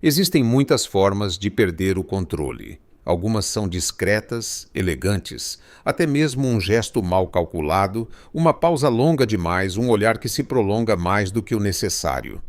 Existem muitas formas de perder o controle. Algumas são discretas, elegantes, até mesmo um gesto mal calculado, uma pausa longa demais, um olhar que se prolonga mais do que o necessário.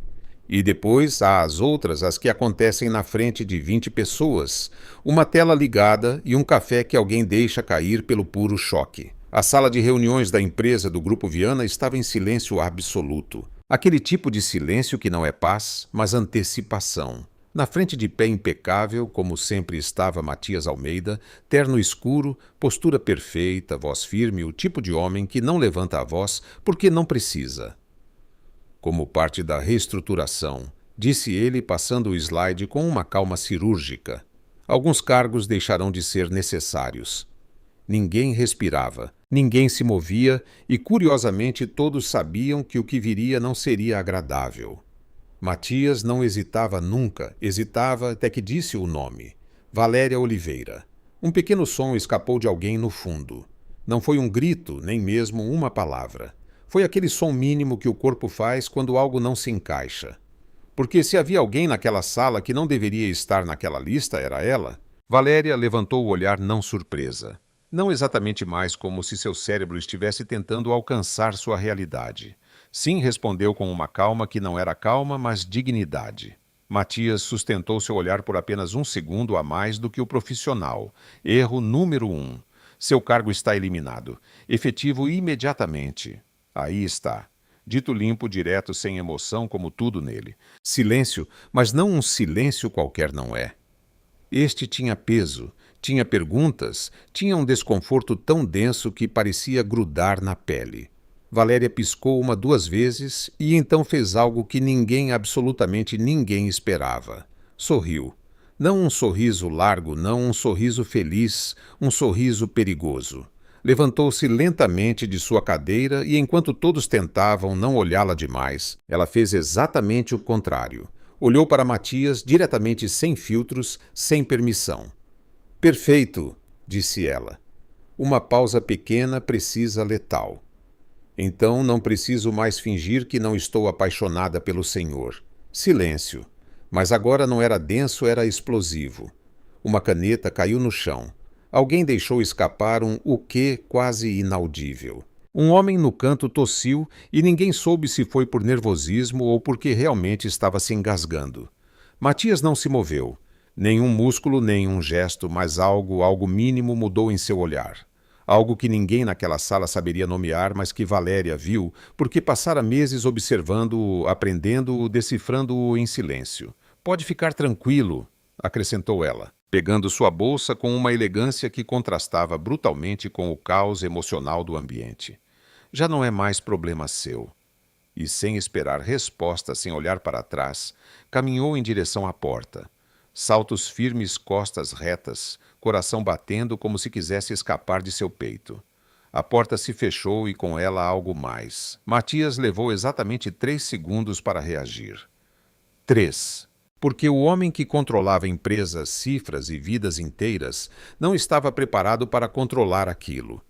E depois há as outras, as que acontecem na frente de 20 pessoas, uma tela ligada e um café que alguém deixa cair pelo puro choque. A sala de reuniões da empresa do Grupo Viana estava em silêncio absoluto. Aquele tipo de silêncio que não é paz, mas antecipação. Na frente de pé impecável, como sempre estava Matias Almeida, terno escuro, postura perfeita, voz firme, o tipo de homem que não levanta a voz porque não precisa. Como parte da reestruturação, disse ele, passando o slide com uma calma cirúrgica. Alguns cargos deixarão de ser necessários. Ninguém respirava, ninguém se movia e, curiosamente, todos sabiam que o que viria não seria agradável. Matias não hesitava nunca, hesitava até que disse o nome. Valéria Oliveira. Um pequeno som escapou de alguém no fundo. Não foi um grito, nem mesmo uma palavra. Foi aquele som mínimo que o corpo faz quando algo não se encaixa. Porque se havia alguém naquela sala que não deveria estar naquela lista, era ela. Valéria levantou o olhar não surpresa. Não exatamente mais como se seu cérebro estivesse tentando alcançar sua realidade. Sim, respondeu com uma calma que não era calma, mas dignidade. Matias sustentou seu olhar por apenas um segundo a mais do que o profissional. Erro número 1. Seu cargo está eliminado. Efetivo imediatamente. Aí está. Dito limpo, direto, sem emoção, como tudo nele. Silêncio, mas não um silêncio qualquer não é. Este tinha peso, tinha perguntas, tinha um desconforto tão denso que parecia grudar na pele. Valéria piscou 2 vezes e então fez algo que ninguém, absolutamente ninguém esperava. Sorriu. Não um sorriso largo, não um sorriso feliz, um sorriso perigoso. Levantou-se lentamente de sua cadeira e, enquanto todos tentavam não olhá-la demais, ela fez exatamente o contrário. Olhou para Matias diretamente, sem filtros, sem permissão. Perfeito, disse ela. Uma pausa pequena, precisa, letal. Então não preciso mais fingir que não estou apaixonada pelo Senhor. Silêncio. Mas agora não era denso, era explosivo. Uma caneta caiu no chão. Alguém deixou escapar um o quê quase inaudível. Um homem no canto tossiu e ninguém soube se foi por nervosismo ou porque realmente estava se engasgando. Matias não se moveu. Nenhum músculo, nenhum gesto, mas algo mínimo mudou em seu olhar. Algo que ninguém naquela sala saberia nomear, mas que Valéria viu, porque passara meses observando-o, aprendendo-o, decifrando-o em silêncio. Pode ficar tranquilo, acrescentou ela, pegando sua bolsa com uma elegância que contrastava brutalmente com o caos emocional do ambiente. Já não é mais problema seu. E sem esperar resposta, sem olhar para trás, caminhou em direção à porta. Saltos firmes, costas retas, coração batendo como se quisesse escapar de seu peito. A porta se fechou e com ela algo mais. Matias levou exatamente 3 segundos para reagir. 3. Porque o homem que controlava empresas, cifras e vidas inteiras não estava preparado para controlar aquilo.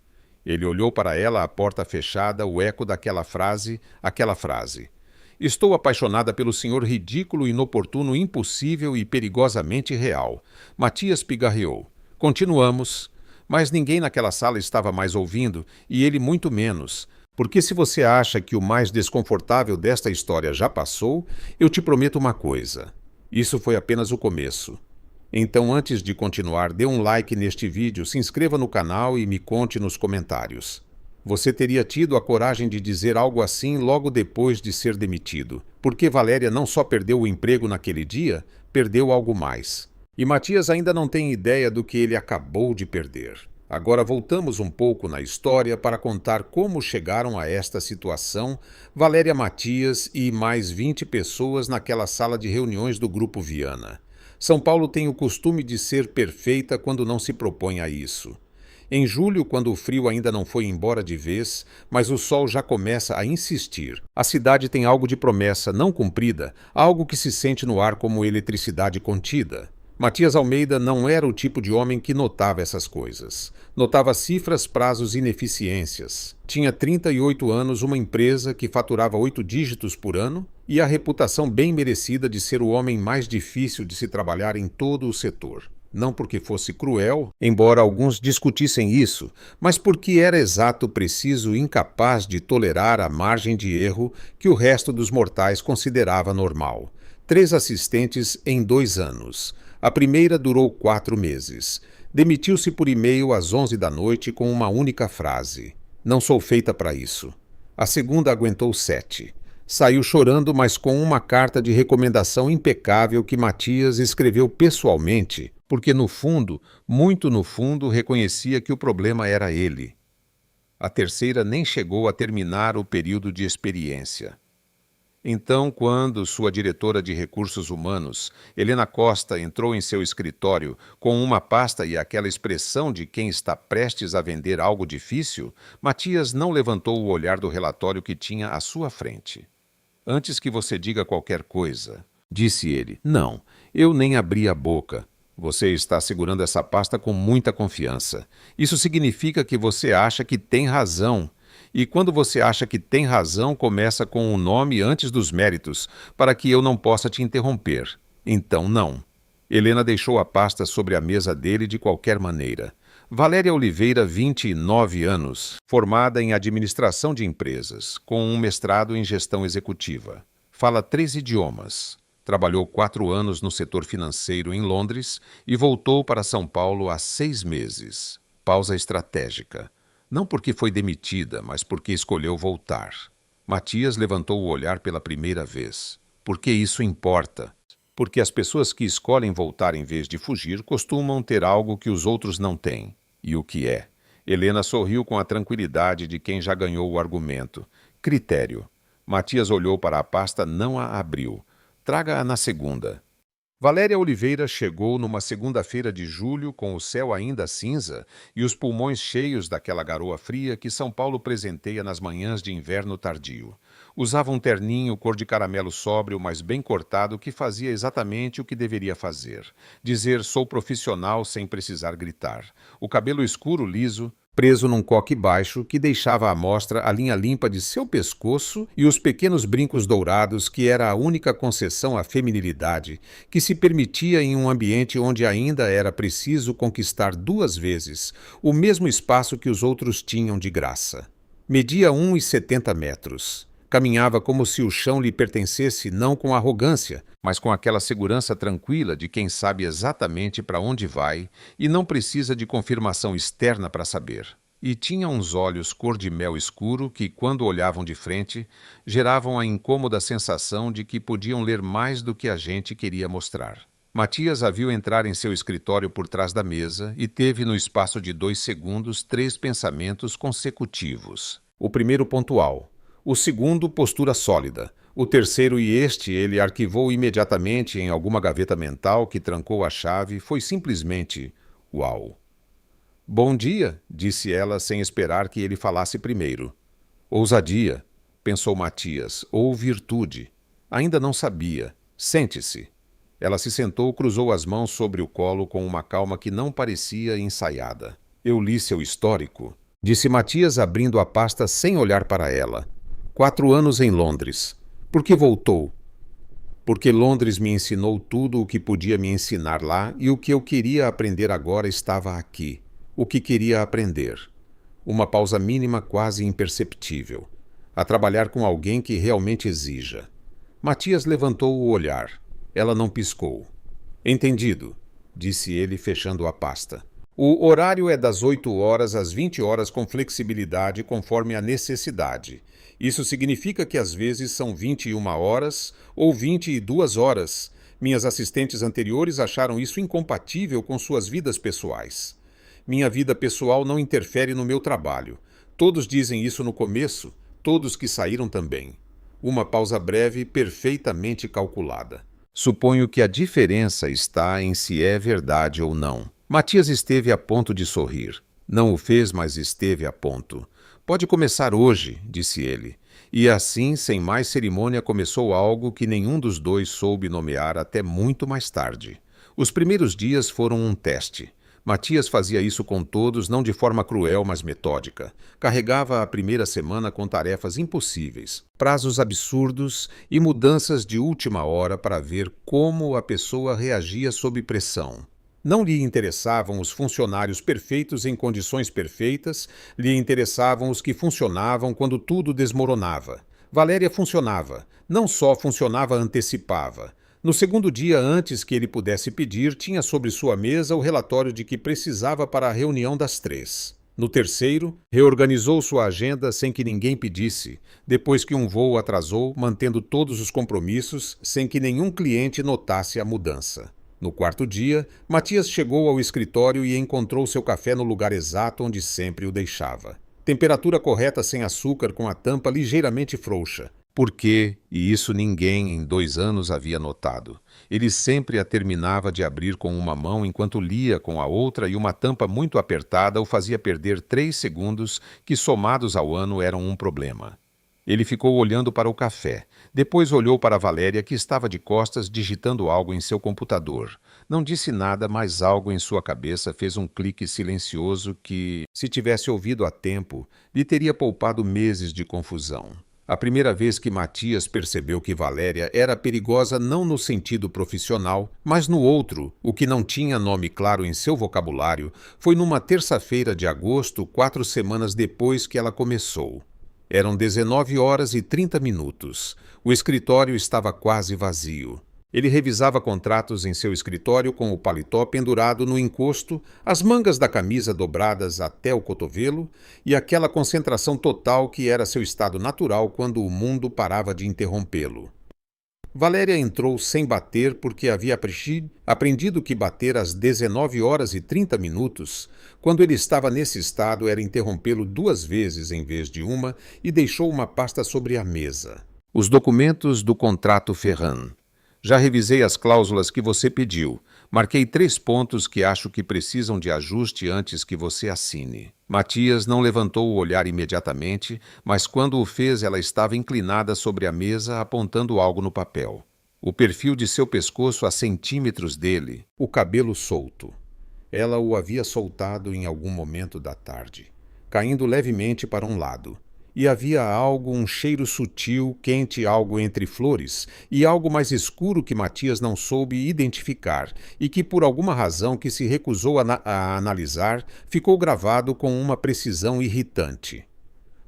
Ele olhou para ela, a porta fechada, o eco daquela frase, aquela frase. Estou apaixonada pelo senhor ridículo, inoportuno, impossível e perigosamente real. Matias pigarreou. Continuamos. Mas ninguém naquela sala estava mais ouvindo, e ele muito menos. Porque se você acha que o mais desconfortável desta história já passou, eu te prometo uma coisa. Isso foi apenas o começo. Então, antes de continuar, dê um like neste vídeo, se inscreva no canal e me conte nos comentários. Você teria tido a coragem de dizer algo assim logo depois de ser demitido, porque Valéria não só perdeu o emprego naquele dia, perdeu algo mais. E Matias ainda não tem ideia do que ele acabou de perder. Agora voltamos um pouco na história para contar como chegaram a esta situação Valéria, Matias e mais 20 pessoas naquela sala de reuniões do Grupo Viana. São Paulo tem o costume de ser perfeita quando não se propõe a isso. Em julho, quando o frio ainda não foi embora de vez, mas o sol já começa a insistir, a cidade tem algo de promessa não cumprida, algo que se sente no ar como eletricidade contida. Matias Almeida não era o tipo de homem que notava essas coisas. Notava cifras, prazos e ineficiências. Tinha 38 anos, uma empresa que faturava 8 dígitos por ano e a reputação bem merecida de ser o homem mais difícil de se trabalhar em todo o setor. Não porque fosse cruel, embora alguns discutissem isso, mas porque era exato, preciso e incapaz de tolerar a margem de erro que o resto dos mortais considerava normal. 3 assistentes em 2 anos. A primeira durou 4 meses. Demitiu-se por e-mail às 11 da noite com uma única frase: "Não sou feita para isso". A segunda aguentou 7. Saiu chorando, mas com uma carta de recomendação impecável que Matias escreveu pessoalmente, porque no fundo, muito no fundo, reconhecia que o problema era ele. A terceira nem chegou a terminar o período de experiência. Então, quando sua diretora de recursos humanos, Helena Costa, entrou em seu escritório com uma pasta e aquela expressão de quem está prestes a vender algo difícil, Matias não levantou o olhar do relatório que tinha à sua frente. "Antes que você diga qualquer coisa", disse ele. "Não, eu nem abri a boca. Você está segurando essa pasta com muita confiança. Isso significa que você acha que tem razão. E quando você acha que tem razão, começa com o nome antes dos méritos, para que eu não possa te interromper. Então, não." Helena deixou a pasta sobre a mesa dele de qualquer maneira. Valéria Oliveira, 29 anos, formada em administração de empresas, com um mestrado em gestão executiva. Fala 3 idiomas. Trabalhou 4 anos no setor financeiro em Londres e voltou para São Paulo há 6 meses. Pausa estratégica. Não porque foi demitida, mas porque escolheu voltar. Matias levantou o olhar pela primeira vez. Porque isso importa. Porque as pessoas que escolhem voltar em vez de fugir costumam ter algo que os outros não têm. E o que é? Helena sorriu com a tranquilidade de quem já ganhou o argumento. Critério. Matias olhou para a pasta, não a abriu. "Traga-a na segunda." Valéria Oliveira chegou numa segunda-feira de julho, com o céu ainda cinza e os pulmões cheios daquela garoa fria que São Paulo presenteia nas manhãs de inverno tardio. Usava um terninho cor de caramelo sóbrio, mas bem cortado, que fazia exatamente o que deveria fazer. Dizer "sou profissional" sem precisar gritar. O cabelo escuro liso, preso num coque baixo, que deixava à mostra a linha limpa de seu pescoço e os pequenos brincos dourados, que era a única concessão à feminilidade que se permitia em um ambiente onde ainda era preciso conquistar 2 vezes o mesmo espaço que os outros tinham de graça. Media 1,70 metros. Caminhava como se o chão lhe pertencesse, não com arrogância, mas com aquela segurança tranquila de quem sabe exatamente para onde vai e não precisa de confirmação externa para saber. E tinha uns olhos cor de mel escuro que, quando olhavam de frente, geravam a incômoda sensação de que podiam ler mais do que a gente queria mostrar. Matias a viu entrar em seu escritório por trás da mesa e teve, no espaço de 2 segundos, 3 pensamentos consecutivos. O primeiro pontual. O segundo, postura sólida. O terceiro, e este ele arquivou imediatamente em alguma gaveta mental que trancou a chave, foi simplesmente uau. "Bom dia", disse ela sem esperar que ele falasse primeiro. Ousadia, pensou Matias, ou virtude. Ainda não sabia. "Sente-se." Ela se sentou, cruzou as mãos sobre o colo com uma calma que não parecia ensaiada. "Eu li seu histórico", disse Matias, abrindo a pasta sem olhar para ela. 4 anos em Londres. Por que voltou? Porque Londres me ensinou tudo o que podia me ensinar lá e o que eu queria aprender agora estava aqui. O que queria aprender. Uma pausa mínima quase imperceptível. A trabalhar com alguém que realmente exija. Matias levantou o olhar. Ela não piscou. "Entendido", disse ele, fechando a pasta. "O horário é das 8 horas às 20 horas com flexibilidade conforme a necessidade. Isso significa que às vezes são 21 horas ou 22 horas. Minhas assistentes anteriores acharam isso incompatível com suas vidas pessoais. Minha vida pessoal não interfere no meu trabalho. Todos dizem isso no começo, todos que saíram também." Uma pausa breve, perfeitamente calculada. "Suponho que a diferença está em se é verdade ou não." Matias esteve a ponto de sorrir. Não o fez, mas esteve a ponto. "Pode começar hoje", disse ele. E assim, sem mais cerimônia, começou algo que nenhum dos dois soube nomear até muito mais tarde. Os primeiros dias foram um teste. Matias fazia isso com todos, não de forma cruel, mas metódica. Carregava a primeira semana com tarefas impossíveis, prazos absurdos e mudanças de última hora para ver como a pessoa reagia sob pressão. Não lhe interessavam os funcionários perfeitos em condições perfeitas, lhe interessavam os que funcionavam quando tudo desmoronava. Valéria funcionava, não só funcionava, antecipava. No segundo dia antes que ele pudesse pedir, tinha sobre sua mesa o relatório de que precisava para a reunião das 3. No terceiro, reorganizou sua agenda sem que ninguém pedisse, depois que um voo atrasou, mantendo todos os compromissos, sem que nenhum cliente notasse a mudança. No quarto dia, Matias chegou ao escritório e encontrou seu café no lugar exato onde sempre o deixava. Temperatura correta sem açúcar com a tampa ligeiramente frouxa. Por quê? E isso ninguém em 2 anos havia notado. Ele sempre a terminava de abrir com uma mão enquanto lia com a outra e uma tampa muito apertada o fazia perder 3 segundos que, somados ao ano, eram um problema. Ele ficou olhando para o café. Depois olhou para Valéria, que estava de costas digitando algo em seu computador. Não disse nada, mas algo em sua cabeça fez um clique silencioso que, se tivesse ouvido a tempo, lhe teria poupado meses de confusão. A primeira vez que Matias percebeu que Valéria era perigosa não no sentido profissional, mas no outro, o que não tinha nome claro em seu vocabulário, foi numa terça-feira de agosto, 4 semanas depois que ela começou. Eram 19h30. O escritório estava quase vazio. Ele revisava contratos em seu escritório com o paletó pendurado no encosto, as mangas da camisa dobradas até o cotovelo e aquela concentração total que era seu estado natural quando o mundo parava de interrompê-lo. Valéria entrou sem bater porque havia aprendido que bater às 19h30, quando ele estava nesse estado, era interrompê-lo 2 vezes em vez de uma, e deixou uma pasta sobre a mesa. Os documentos do contrato Ferran. Já revisei as cláusulas que você pediu. Marquei 3 pontos que acho que precisam de ajuste antes que você assine. Matias não levantou o olhar imediatamente, mas quando o fez, ela estava inclinada sobre a mesa, apontando algo no papel. O perfil de seu pescoço a centímetros dele, o cabelo solto. Ela o havia soltado em algum momento da tarde, caindo levemente para um lado. E havia algo, um cheiro sutil, quente, algo entre flores, e algo mais escuro que Matias não soube identificar, e que, por alguma razão que se recusou a analisar, ficou gravado com uma precisão irritante.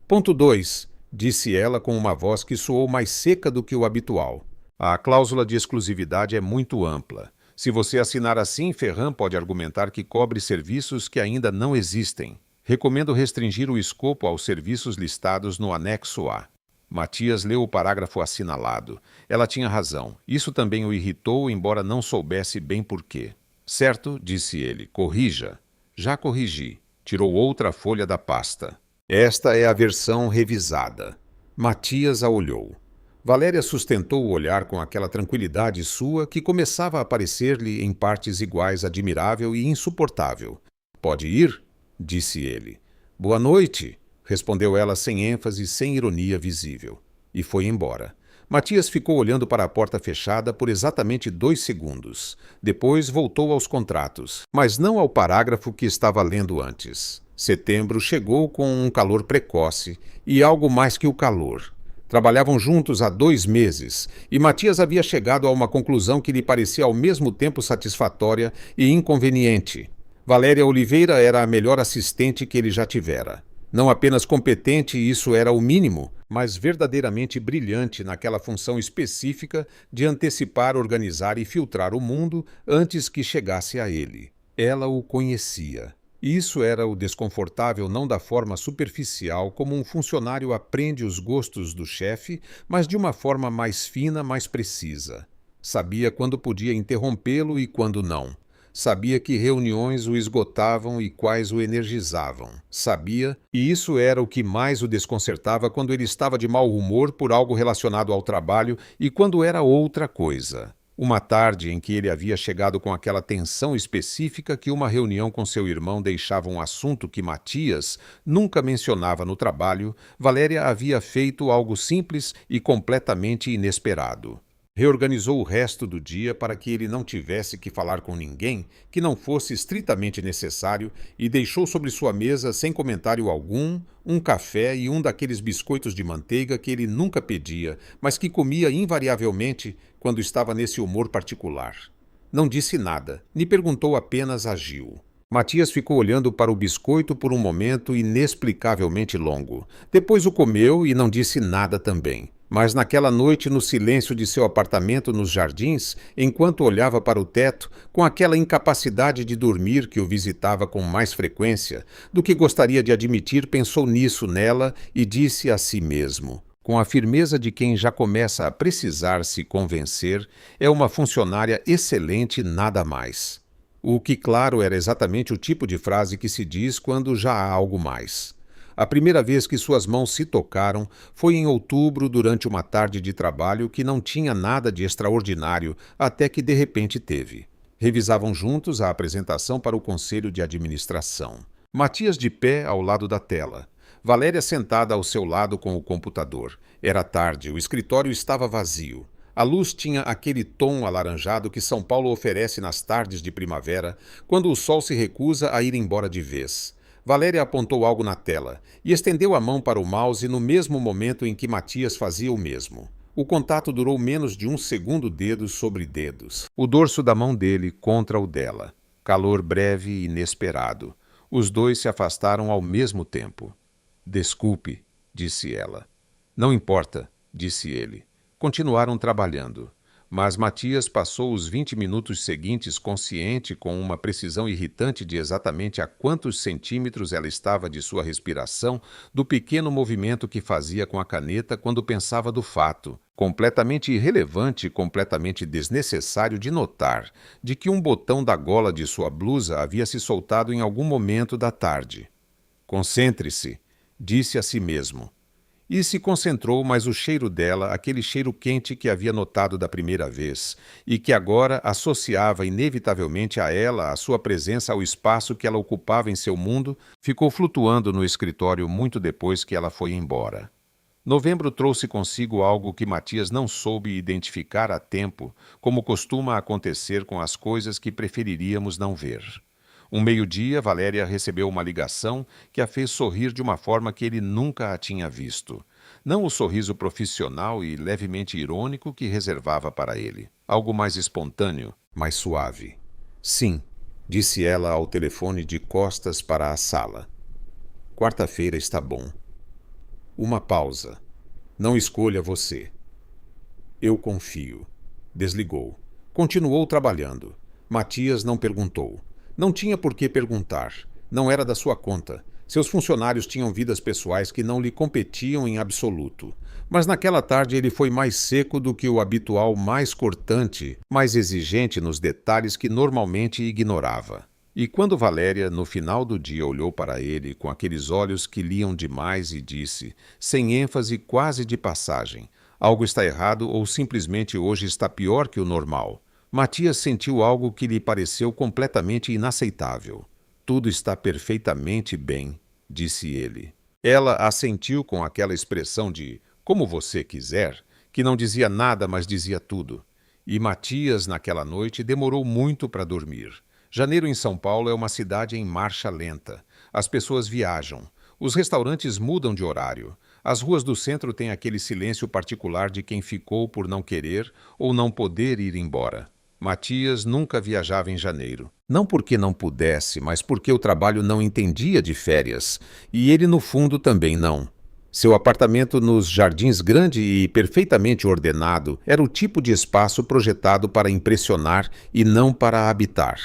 Ponto 2, disse ela com uma voz que soou mais seca do que o habitual. A cláusula de exclusividade é muito ampla. Se você assinar assim, Ferran pode argumentar que cobre serviços que ainda não existem. Recomendo restringir o escopo aos serviços listados no anexo A. Matias leu o parágrafo assinalado. Ela tinha razão. Isso também o irritou, embora não soubesse bem por quê. Certo, disse ele. Corrija. Já corrigi. Tirou outra folha da pasta. Esta é a versão revisada. Matias a olhou. Valéria sustentou o olhar com aquela tranquilidade sua que começava a parecer-lhe em partes iguais admirável e insuportável. Pode ir? Disse ele. Boa noite, respondeu ela sem ênfase, sem ironia visível. E foi embora. Matias ficou olhando para a porta fechada por exatamente 2 segundos. Depois voltou aos contratos, mas não ao parágrafo que estava lendo antes. Setembro chegou com um calor precoce e algo mais que o calor. Trabalhavam juntos há 2 meses e Matias havia chegado a uma conclusão que lhe parecia ao mesmo tempo satisfatória e inconveniente. Valéria Oliveira era a melhor assistente que ele já tivera. Não apenas competente, isso era o mínimo, mas verdadeiramente brilhante naquela função específica de antecipar, organizar e filtrar o mundo antes que chegasse a ele. Ela o conhecia. E isso era o desconfortável não da forma superficial como um funcionário aprende os gostos do chefe, mas de uma forma mais fina, mais precisa. Sabia quando podia interrompê-lo e quando não. Sabia que reuniões o esgotavam e quais o energizavam. Sabia, e isso era o que mais o desconcertava quando ele estava de mau humor por algo relacionado ao trabalho e quando era outra coisa. Uma tarde em que ele havia chegado com aquela tensão específica que uma reunião com seu irmão deixava um assunto que Matias nunca mencionava no trabalho, Valéria havia feito algo simples e completamente inesperado. Reorganizou o resto do dia para que ele não tivesse que falar com ninguém que não fosse estritamente necessário e deixou sobre sua mesa, sem comentário algum, um café e um daqueles biscoitos de manteiga que ele nunca pedia, mas que comia invariavelmente quando estava nesse humor particular. Não disse nada, nem perguntou, apenas agiu. Matias ficou olhando para o biscoito por um momento inexplicavelmente longo. Depois o comeu e não disse nada também. Mas naquela noite, no silêncio de seu apartamento nos Jardins, enquanto olhava para o teto, com aquela incapacidade de dormir que o visitava com mais frequência do que gostaria de admitir, pensou nisso, nela, e disse a si mesmo, com a firmeza de quem já começa a precisar se convencer, é uma funcionária excelente, nada mais. O que, claro, era exatamente o tipo de frase que se diz quando já há algo mais. A primeira vez que suas mãos se tocaram foi em outubro, durante uma tarde de trabalho que não tinha nada de extraordinário, até que de repente teve. Revisavam juntos a apresentação para o conselho de administração. Matias de pé ao lado da tela. Valéria sentada ao seu lado com o computador. Era tarde, o escritório estava vazio. A luz tinha aquele tom alaranjado que São Paulo oferece nas tardes de primavera, quando o sol se recusa a ir embora de vez. Valéria apontou algo na tela e estendeu a mão para o mouse no mesmo momento em que Matias fazia o mesmo. O contato durou menos de um segundo, dedos sobre dedos. O dorso da mão dele contra o dela. Calor breve e inesperado. Os dois se afastaram ao mesmo tempo. Desculpe, disse ela. Não importa, disse ele. Continuaram trabalhando. Mas Matias passou os 20 minutos seguintes consciente, com uma precisão irritante de exatamente a quantos centímetros ela estava de sua respiração, do pequeno movimento que fazia com a caneta quando pensava do fato, completamente irrelevante e completamente desnecessário de notar, de que um botão da gola de sua blusa havia se soltado em algum momento da tarde. Concentre-se, disse a si mesmo. E se concentrou, mas o cheiro dela, aquele cheiro quente que havia notado da primeira vez, e que agora associava inevitavelmente a ela a sua presença ao espaço que ela ocupava em seu mundo, ficou flutuando no escritório muito depois que ela foi embora. Novembro trouxe consigo algo que Matias não soube identificar a tempo, como costuma acontecer com as coisas que preferiríamos não ver. Um meio-dia, Valéria recebeu uma ligação que a fez sorrir de uma forma que ele nunca a tinha visto. Não o sorriso profissional e levemente irônico que reservava para ele. Algo mais espontâneo, mais suave. Sim, disse ela ao telefone de costas para a sala. Quarta-feira está bom. Uma pausa. Não escolha você. Eu confio. Desligou. Continuou trabalhando. Matias não perguntou. Não tinha por que perguntar. Não era da sua conta. Seus funcionários tinham vidas pessoais que não lhe competiam em absoluto. Mas naquela tarde ele foi mais seco do que o habitual, mais cortante, mais exigente nos detalhes que normalmente ignorava. E quando Valéria, no final do dia, olhou para ele com aqueles olhos que liam demais e disse, sem ênfase, quase de passagem, algo está errado ou simplesmente hoje está pior que o normal, Matias sentiu algo que lhe pareceu completamente inaceitável. Tudo está perfeitamente bem, disse ele. Ela assentiu com aquela expressão de como você quiser, que não dizia nada, mas dizia tudo. E Matias, naquela noite, demorou muito para dormir. Janeiro em São Paulo é uma cidade em marcha lenta. As pessoas viajam. Os restaurantes mudam de horário. As ruas do centro têm aquele silêncio particular de quem ficou por não querer ou não poder ir embora. Matias nunca viajava em janeiro. Não porque não pudesse, mas porque o trabalho não entendia de férias. E ele, no fundo, também não. Seu apartamento nos Jardins, grande e perfeitamente ordenado, era o tipo de espaço projetado para impressionar e não para habitar.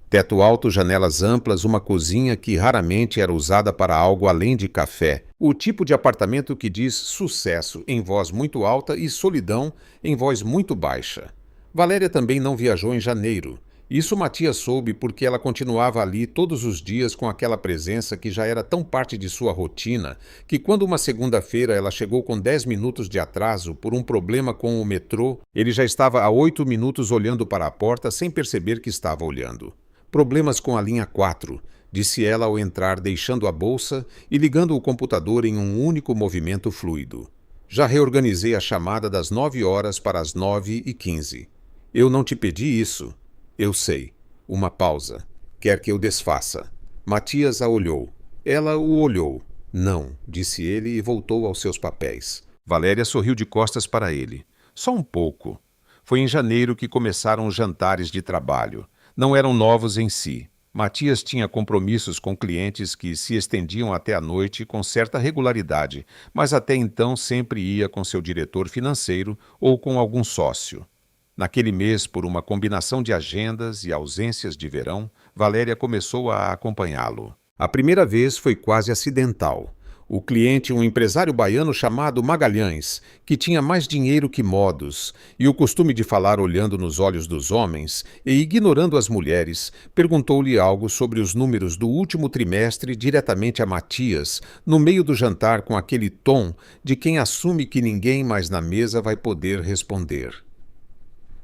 Teto alto, janelas amplas, uma cozinha que raramente era usada para algo além de café. O tipo de apartamento que diz sucesso em voz muito alta e solidão em voz muito baixa. Valéria também não viajou em janeiro. Isso Matias soube porque ela continuava ali todos os dias com aquela presença que já era tão parte de sua rotina que quando uma segunda-feira ela chegou com 10 minutos de atraso por um problema com o metrô, ele já estava há 8 minutos olhando para a porta sem perceber que estava olhando. Problemas com a linha 4, disse ela ao entrar, deixando a bolsa e ligando o computador em um único movimento fluido. Já reorganizei a chamada das 9 horas para as 9h15. Eu não te pedi isso. Eu sei. Uma pausa. Quer que eu desfaça? Matias a olhou. Ela o olhou. Não, disse ele e voltou aos seus papéis. Valéria sorriu de costas para ele. Só um pouco. Foi em janeiro que começaram os jantares de trabalho. Não eram novos em si. Matias tinha compromissos com clientes que se estendiam até a noite com certa regularidade, mas até então sempre ia com seu diretor financeiro ou com algum sócio. Naquele mês, por uma combinação de agendas e ausências de verão, Valéria começou a acompanhá-lo. A primeira vez foi quase acidental. O cliente, um empresário baiano chamado Magalhães, que tinha mais dinheiro que modos, e o costume de falar olhando nos olhos dos homens e ignorando as mulheres, perguntou-lhe algo sobre os números do último trimestre diretamente a Matias, no meio do jantar com aquele tom de quem assume que ninguém mais na mesa vai poder responder.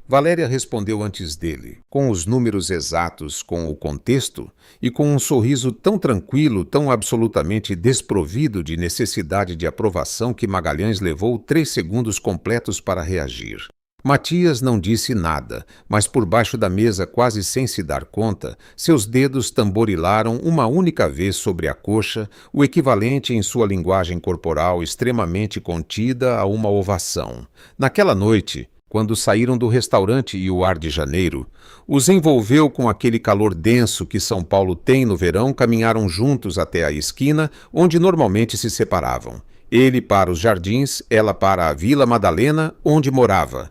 Valéria respondeu antes dele, com os números exatos, com o contexto, e com um sorriso tão tranquilo, tão absolutamente desprovido de necessidade de aprovação que Magalhães levou 3 segundos completos para reagir. Matias não disse nada, mas por baixo da mesa, quase sem se dar conta, seus dedos tamborilaram uma única vez sobre a coxa, o equivalente em sua linguagem corporal extremamente contida a uma ovação. Naquela noite, quando saíram do restaurante e o ar de janeiro os envolveu com aquele calor denso que São Paulo tem no verão, caminharam juntos até a esquina, onde normalmente se separavam. Ele para os jardins, ela para a Vila Madalena, onde morava.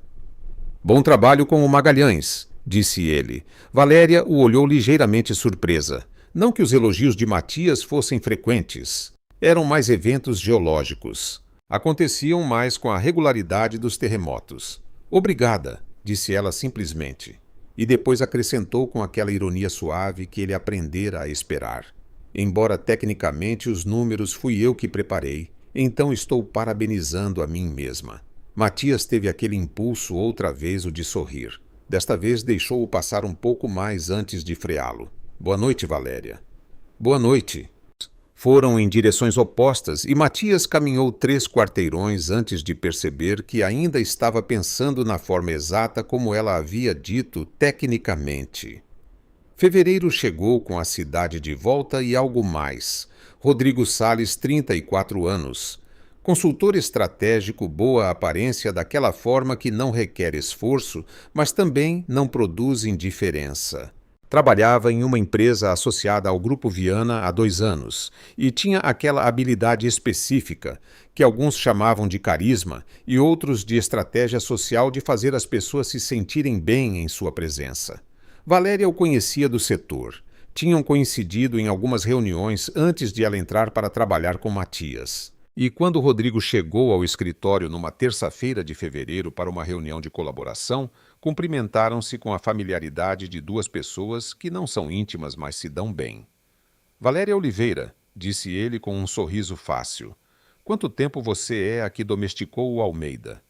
Bom trabalho com o Magalhães, disse ele. Valéria o olhou ligeiramente surpresa. Não que os elogios de Matias fossem frequentes. Eram mais eventos geológicos. Aconteciam mais com a regularidade dos terremotos. Obrigada, disse ela simplesmente, e depois acrescentou com aquela ironia suave que ele aprendera a esperar. Embora tecnicamente os números fui eu que preparei, então estou parabenizando a mim mesma. Matias teve aquele impulso outra vez, o de sorrir. Desta vez deixou-o passar um pouco mais antes de freá-lo. Boa noite, Valéria. Boa noite. Foram em direções opostas e Matias caminhou 3 quarteirões antes de perceber que ainda estava pensando na forma exata como ela havia dito tecnicamente. Fevereiro chegou com a cidade de volta e algo mais. Rodrigo Salles, 34 anos. Consultor estratégico, boa aparência daquela forma que não requer esforço, mas também não produz indiferença. Trabalhava em uma empresa associada ao Grupo Viana há 2 anos e tinha aquela habilidade específica, que alguns chamavam de carisma e outros de estratégia social de fazer as pessoas se sentirem bem em sua presença. Valéria o conhecia do setor. Tinham coincidido em algumas reuniões antes de ela entrar para trabalhar com Matias. E quando Rodrigo chegou ao escritório numa terça-feira de fevereiro para uma reunião de colaboração, cumprimentaram-se com a familiaridade de 2 pessoas que não são íntimas, mas se dão bem. Valéria Oliveira, disse ele com um sorriso fácil. Quanto tempo você é a que domesticou o Almeida?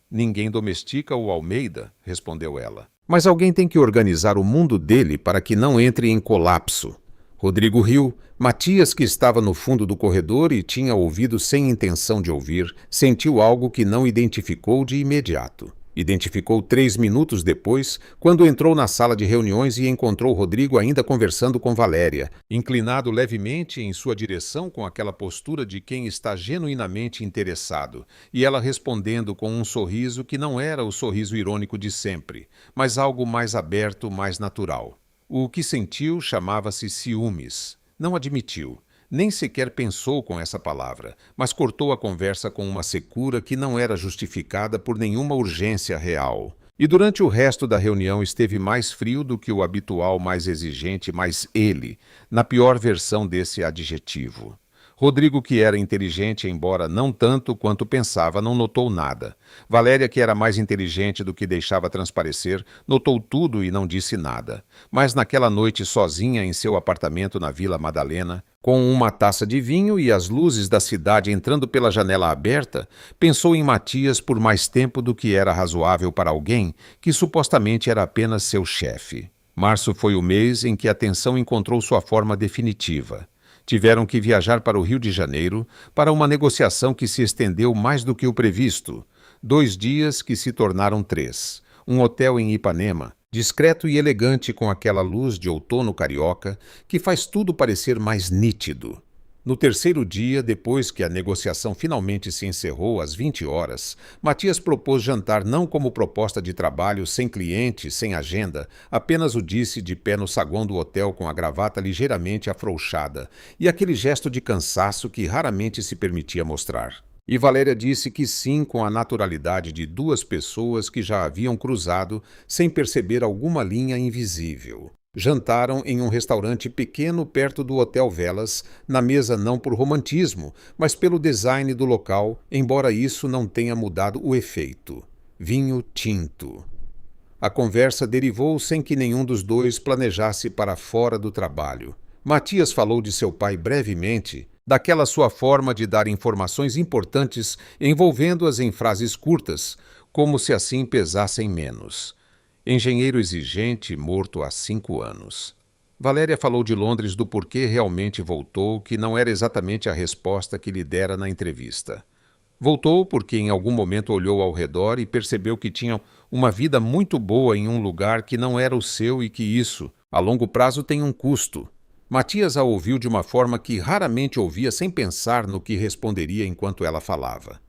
Ninguém domestica o Almeida, respondeu ela. Mas alguém tem que organizar o mundo dele para que não entre em colapso. Rodrigo riu. Matias, que estava no fundo do corredor e tinha ouvido sem intenção de ouvir, sentiu algo que não identificou de imediato. Identificou 3 minutos depois, quando entrou na sala de reuniões e encontrou Rodrigo ainda conversando com Valéria, inclinado levemente em sua direção com aquela postura de quem está genuinamente interessado, e ela respondendo com um sorriso que não era o sorriso irônico de sempre, mas algo mais aberto, mais natural. O que sentiu chamava-se ciúmes. Não admitiu, nem sequer pensou com essa palavra, mas cortou a conversa com uma secura que não era justificada por nenhuma urgência real. E durante o resto da reunião esteve mais frio do que o habitual, mais exigente, mais ele, na pior versão desse adjetivo. Rodrigo, que era inteligente, embora não tanto quanto pensava, não notou nada. Valéria, que era mais inteligente do que deixava transparecer, notou tudo e não disse nada. Mas naquela noite, sozinha em seu apartamento na Vila Madalena, com uma taça de vinho e as luzes da cidade entrando pela janela aberta, pensou em Matias por mais tempo do que era razoável para alguém que supostamente era apenas seu chefe. Março foi o mês em que a tensão encontrou sua forma definitiva. Tiveram que viajar para o Rio de Janeiro para uma negociação que se estendeu mais do que o previsto. 2 dias que se tornaram 3. Um hotel em Ipanema, discreto e elegante com aquela luz de outono carioca que faz tudo parecer mais nítido. No terceiro dia, depois que a negociação finalmente se encerrou às 20 horas, Matias propôs jantar não como proposta de trabalho, sem cliente, sem agenda, apenas o disse de pé no saguão do hotel com a gravata ligeiramente afrouxada e aquele gesto de cansaço que raramente se permitia mostrar. E Valéria disse que sim com a naturalidade de 2 pessoas que já haviam cruzado sem perceber alguma linha invisível. Jantaram em um restaurante pequeno perto do Hotel Velas, na mesa não por romantismo, mas pelo design do local, embora isso não tenha mudado o efeito. Vinho tinto. A conversa derivou sem que nenhum dos dois planejasse para fora do trabalho. Matias falou de seu pai brevemente, daquela sua forma de dar informações importantes envolvendo-as em frases curtas, como se assim pesassem menos. Engenheiro exigente, morto há 5 anos. Valéria falou de Londres, do porquê realmente voltou, que não era exatamente a resposta que lhe dera na entrevista. Voltou porque em algum momento olhou ao redor e percebeu que tinha uma vida muito boa em um lugar que não era o seu e que isso, a longo prazo, tem um custo. Matias a ouviu de uma forma que raramente ouvia sem pensar no que responderia enquanto ela falava.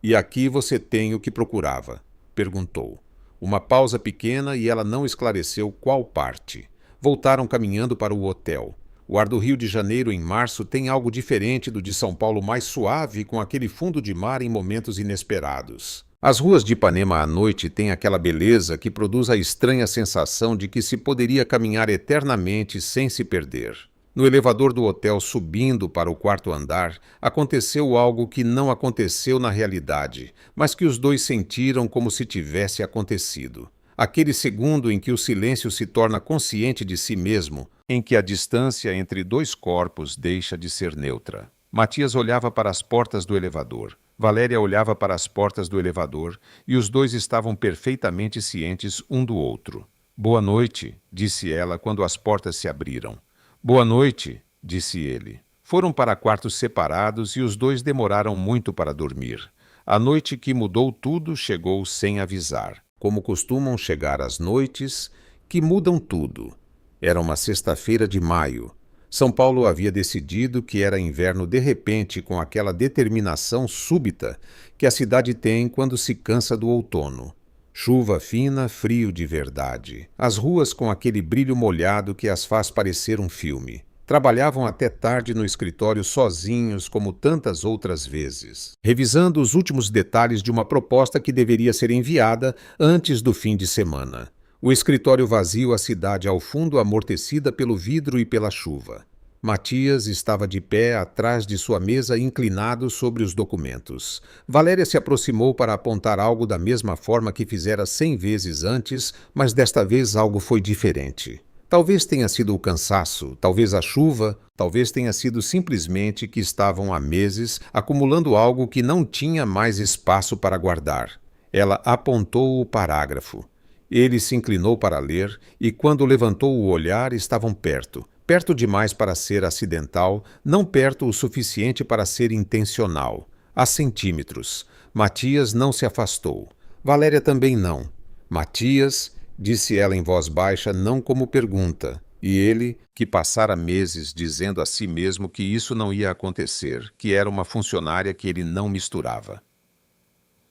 "E aqui você tem o que procurava?" perguntou. Uma pausa pequena e ela não esclareceu qual parte. Voltaram caminhando para o hotel. O ar do Rio de Janeiro em março tem algo diferente do de São Paulo, mais suave, com aquele fundo de mar em momentos inesperados. As ruas de Ipanema à noite têm aquela beleza que produz a estranha sensação de que se poderia caminhar eternamente sem se perder. No elevador do hotel, subindo para o 4º andar, aconteceu algo que não aconteceu na realidade, mas que os dois sentiram como se tivesse acontecido. Aquele segundo em que o silêncio se torna consciente de si mesmo, em que a distância entre 2 corpos deixa de ser neutra. Matias olhava para as portas do elevador. Valéria olhava para as portas do elevador e os dois estavam perfeitamente cientes um do outro. "Boa noite", disse ela quando as portas se abriram. "Boa noite", disse ele. Foram para quartos separados e os dois demoraram muito para dormir. A noite que mudou tudo chegou sem avisar, como costumam chegar as noites que mudam tudo. Era uma sexta-feira de maio. São Paulo havia decidido que era inverno de repente, com aquela determinação súbita que a cidade tem quando se cansa do outono. Chuva fina, frio de verdade. As ruas com aquele brilho molhado que as faz parecer um filme. Trabalhavam até tarde no escritório sozinhos, como tantas outras vezes, revisando os últimos detalhes de uma proposta que deveria ser enviada antes do fim de semana. O escritório vazio, a cidade ao fundo amortecida pelo vidro e pela chuva. Matias estava de pé atrás de sua mesa, inclinado sobre os documentos. Valéria se aproximou para apontar algo da mesma forma que fizera 100 vezes antes, mas desta vez algo foi diferente. Talvez tenha sido o cansaço, talvez a chuva, talvez tenha sido simplesmente que estavam há meses acumulando algo que não tinha mais espaço para guardar. Ela apontou o parágrafo. Ele se inclinou para ler e, quando levantou o olhar, estavam perto. Perto demais para ser acidental, não perto o suficiente para ser intencional. A centímetros. Matias não se afastou. Valéria também não. "Matias", disse ela em voz baixa, não como pergunta. E ele, que passara meses dizendo a si mesmo que isso não ia acontecer, que era uma funcionária que ele não misturava.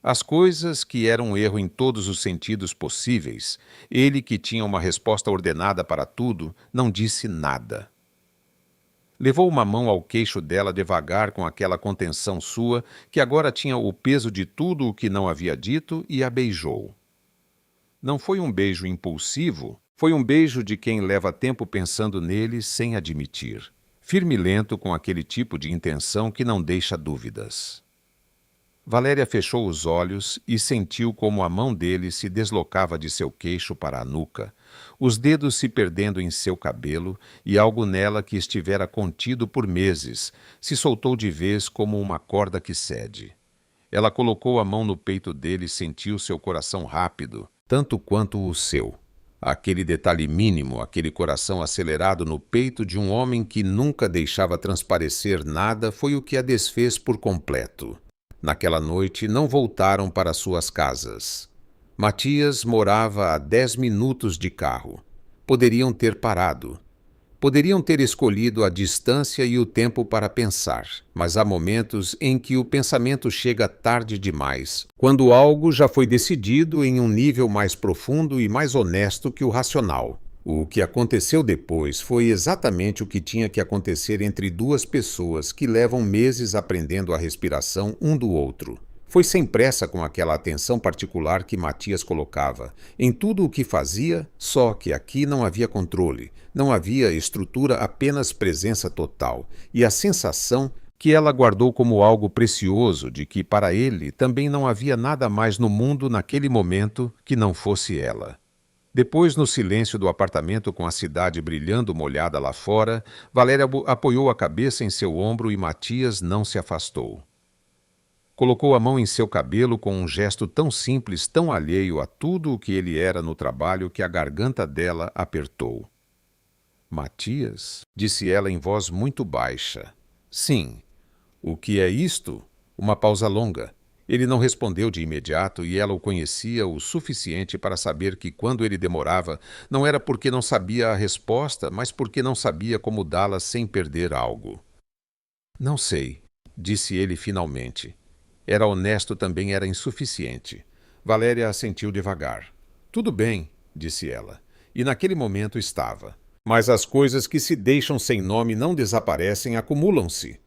As coisas que eram um erro em todos os sentidos possíveis, ele que tinha uma resposta ordenada para tudo, não disse nada. Levou uma mão ao queixo dela devagar com aquela contenção sua, que agora tinha o peso de tudo o que não havia dito, e a beijou. Não foi um beijo impulsivo, foi um beijo de quem leva tempo pensando nele sem admitir. Firme e lento, com aquele tipo de intenção que não deixa dúvidas. Valéria fechou os olhos e sentiu como a mão dele se deslocava de seu queixo para a nuca, os dedos se perdendo em seu cabelo e algo nela que estivera contido por meses se soltou de vez como uma corda que cede. Ela colocou a mão no peito dele e sentiu seu coração rápido, tanto quanto o seu. Aquele detalhe mínimo, aquele coração acelerado no peito de um homem que nunca deixava transparecer nada, foi o que a desfez por completo. Naquela noite não voltaram para suas casas. Matias morava a 10 minutos de carro. Poderiam ter parado. Poderiam ter escolhido a distância e o tempo para pensar, mas há momentos em que o pensamento chega tarde demais, quando algo já foi decidido em um nível mais profundo e mais honesto que o racional. O que aconteceu depois foi exatamente o que tinha que acontecer entre duas pessoas que levam meses aprendendo a respiração um do outro. Foi sem pressa com aquela atenção particular que Matias colocava em tudo o que fazia, só que aqui não havia controle, não havia estrutura, apenas presença total, e a sensação que ela guardou como algo precioso de que para ele também não havia nada mais no mundo naquele momento que não fosse ela. Depois, no silêncio do apartamento com a cidade brilhando molhada lá fora, Valéria apoiou a cabeça em seu ombro e Matias não se afastou. Colocou a mão em seu cabelo com um gesto tão simples, tão alheio a tudo o que ele era no trabalho, que a garganta dela apertou. Matias, disse ela em voz muito baixa. Sim. O que é isto? Uma pausa longa. Ele não respondeu de imediato e ela o conhecia o suficiente para saber que quando ele demorava, não era porque não sabia a resposta, mas porque não sabia como dá-la sem perder algo. Não sei, disse ele finalmente. Era honesto, também era insuficiente. Valéria assentiu devagar. Tudo bem, disse ela. E naquele momento estava. Mas as coisas que se deixam sem nome não desaparecem, acumulam-se.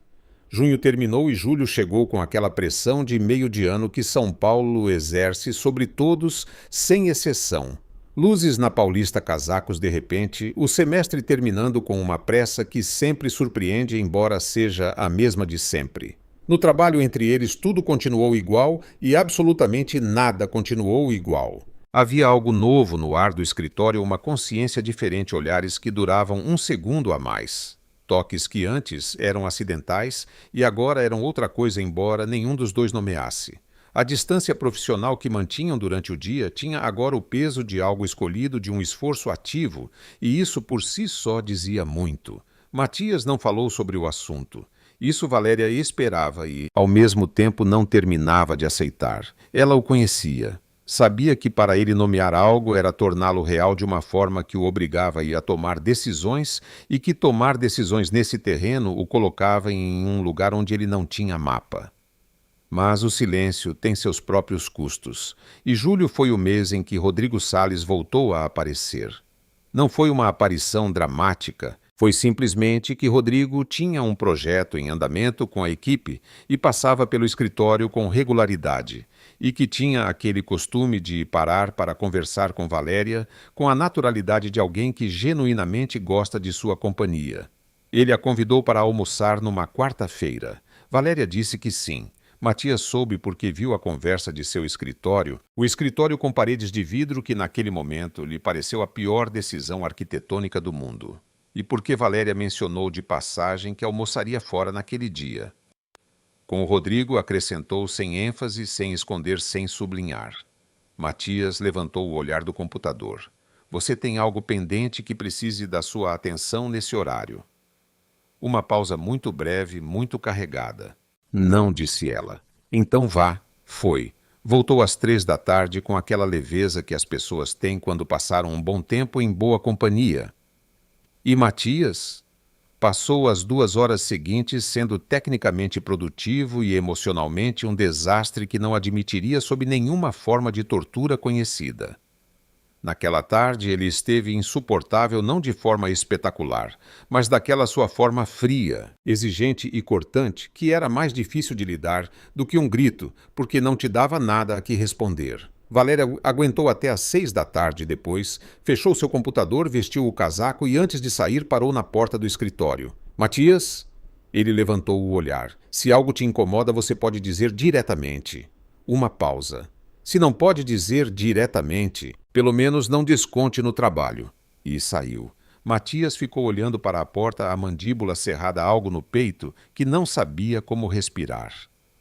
Junho terminou e julho chegou com aquela pressão de meio de ano que São Paulo exerce sobre todos, sem exceção. Luzes na Paulista, casacos de repente, o semestre terminando com uma pressa que sempre surpreende, embora seja a mesma de sempre. No trabalho entre eles tudo continuou igual e absolutamente nada continuou igual. Havia algo novo no ar do escritório, uma consciência diferente, olhares que duravam um segundo a mais. Toques que antes eram acidentais e agora eram outra coisa, embora nenhum dos dois nomeasse. A distância profissional que mantinham durante o dia tinha agora o peso de algo escolhido, de um esforço ativo, e isso por si só dizia muito. Matias não falou sobre o assunto. Isso Valéria esperava e, ao mesmo tempo, não terminava de aceitar. Ela o conhecia. Sabia que para ele nomear algo era torná-lo real de uma forma que o obrigava a tomar decisões e que tomar decisões nesse terreno o colocava em um lugar onde ele não tinha mapa. Mas o silêncio tem seus próprios custos, e julho foi o mês em que Rodrigo Salles voltou a aparecer. Não foi uma aparição dramática. Foi simplesmente que Rodrigo tinha um projeto em andamento com a equipe e passava pelo escritório com regularidade, e que tinha aquele costume de parar para conversar com Valéria com a naturalidade de alguém que genuinamente gosta de sua companhia. Ele a convidou para almoçar numa quarta-feira. Valéria disse que sim. Matias soube porque viu a conversa de seu escritório, o escritório com paredes de vidro que naquele momento lhe pareceu a pior decisão arquitetônica do mundo. E porque Valéria mencionou de passagem que almoçaria fora naquele dia. Com o Rodrigo, acrescentou sem ênfase, sem esconder, sem sublinhar. Matias levantou o olhar do computador. Você tem algo pendente que precise da sua atenção nesse horário. Uma pausa muito breve, muito carregada. Não, disse ela. Então vá. Foi. Voltou às 3 da tarde com aquela leveza que as pessoas têm quando passaram um bom tempo em boa companhia. E Matias? Passou as 2 horas seguintes sendo tecnicamente produtivo e emocionalmente um desastre que não admitiria sob nenhuma forma de tortura conhecida. Naquela tarde ele esteve insuportável não de forma espetacular, mas daquela sua forma fria, exigente e cortante que era mais difícil de lidar do que um grito, porque não te dava nada a que responder. Valéria aguentou até às 6 da tarde depois, fechou seu computador, vestiu o casaco e antes de sair parou na porta do escritório. Matias? Ele levantou o olhar. Se algo te incomoda, você pode dizer diretamente. Uma pausa. Se não pode dizer diretamente, pelo menos não desconte no trabalho. E saiu. Matias ficou olhando para a porta, a mandíbula cerrada, algo no peito, que não sabia como respirar.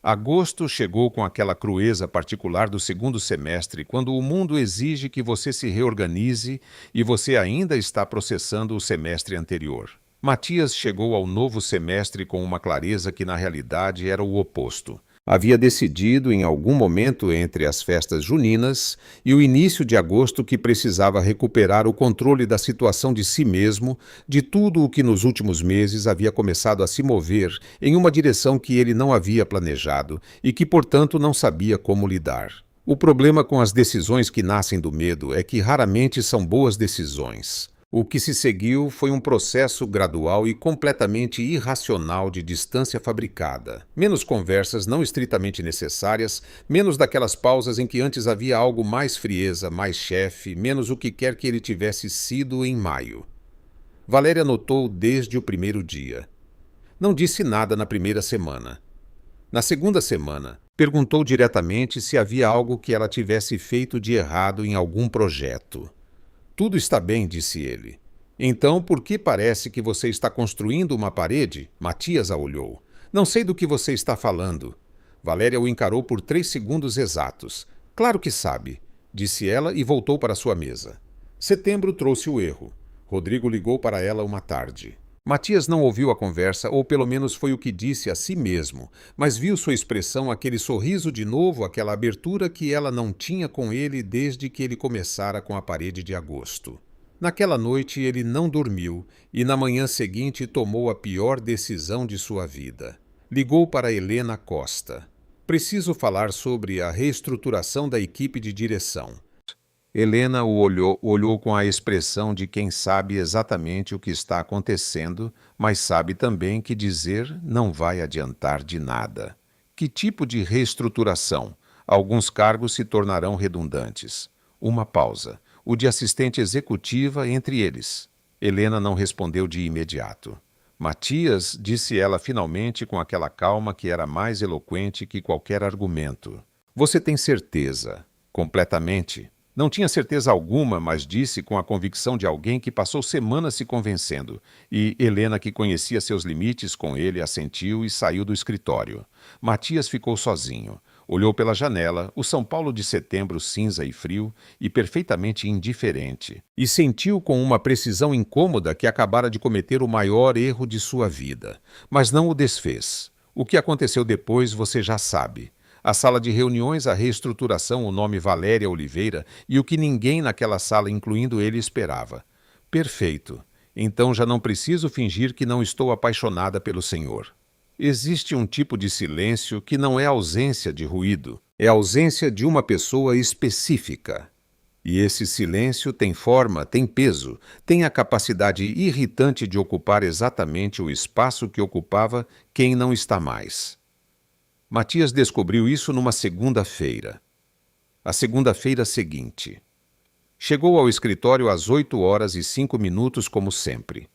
Agosto chegou com aquela crueza particular do segundo semestre, quando o mundo exige que você se reorganize e você ainda está processando o semestre anterior. Matias chegou ao novo semestre com uma clareza que na realidade era o oposto. Havia decidido em algum momento entre as festas juninas e o início de agosto que precisava recuperar o controle da situação de si mesmo, de tudo o que nos últimos meses havia começado a se mover em uma direção que ele não havia planejado e que, portanto, não sabia como lidar. O problema com as decisões que nascem do medo é que raramente são boas decisões. O que se seguiu foi um processo gradual e completamente irracional de distância fabricada. Menos conversas não estritamente necessárias, menos daquelas pausas em que antes havia algo mais frieza, mais chefe, menos o que quer que ele tivesse sido em maio. Valéria notou desde o primeiro dia. Não disse nada na primeira semana. Na segunda semana, perguntou diretamente se havia algo que ela tivesse feito de errado em algum projeto. Tudo está bem, disse ele. Então, por que parece que você está construindo uma parede? Matias a olhou. Não sei do que você está falando. Valéria o encarou por 3 segundos exatos. Claro que sabe, disse ela e voltou para sua mesa. Setembro trouxe o erro. Rodrigo ligou para ela uma tarde. Matias não ouviu a conversa, ou pelo menos foi o que disse a si mesmo, mas viu sua expressão, aquele sorriso de novo, aquela abertura que ela não tinha com ele desde que ele começara com a parede de agosto. Naquela noite ele não dormiu e na manhã seguinte tomou a pior decisão de sua vida. Ligou para Helena Costa. Preciso falar sobre a reestruturação da equipe de direção. Helena o olhou com a expressão de quem sabe exatamente o que está acontecendo, mas sabe também que dizer não vai adiantar de nada. Que tipo de reestruturação? Alguns cargos se tornarão redundantes. Uma pausa. O de assistente executiva entre eles. Helena não respondeu de imediato. Matias, disse ela finalmente com aquela calma que era mais eloquente que qualquer argumento. Você tem certeza? Completamente. Não tinha certeza alguma, mas disse com a convicção de alguém que passou semanas se convencendo, e Helena, que conhecia seus limites com ele, assentiu e saiu do escritório. Matias ficou sozinho. Olhou pela janela, o São Paulo de setembro cinza e frio, e perfeitamente indiferente, e sentiu com uma precisão incômoda que acabara de cometer o maior erro de sua vida. Mas não o desfez. O que aconteceu depois você já sabe. A sala de reuniões, a reestruturação, o nome Valéria Oliveira e o que ninguém naquela sala, incluindo ele, esperava. Perfeito. Então já não preciso fingir que não estou apaixonada pelo senhor. Existe um tipo de silêncio que não é ausência de ruído, é ausência de uma pessoa específica. E esse silêncio tem forma, tem peso, tem a capacidade irritante de ocupar exatamente o espaço que ocupava quem não está mais. Matias descobriu isso numa segunda-feira. A segunda-feira seguinte. Chegou ao escritório às 8h05, como sempre.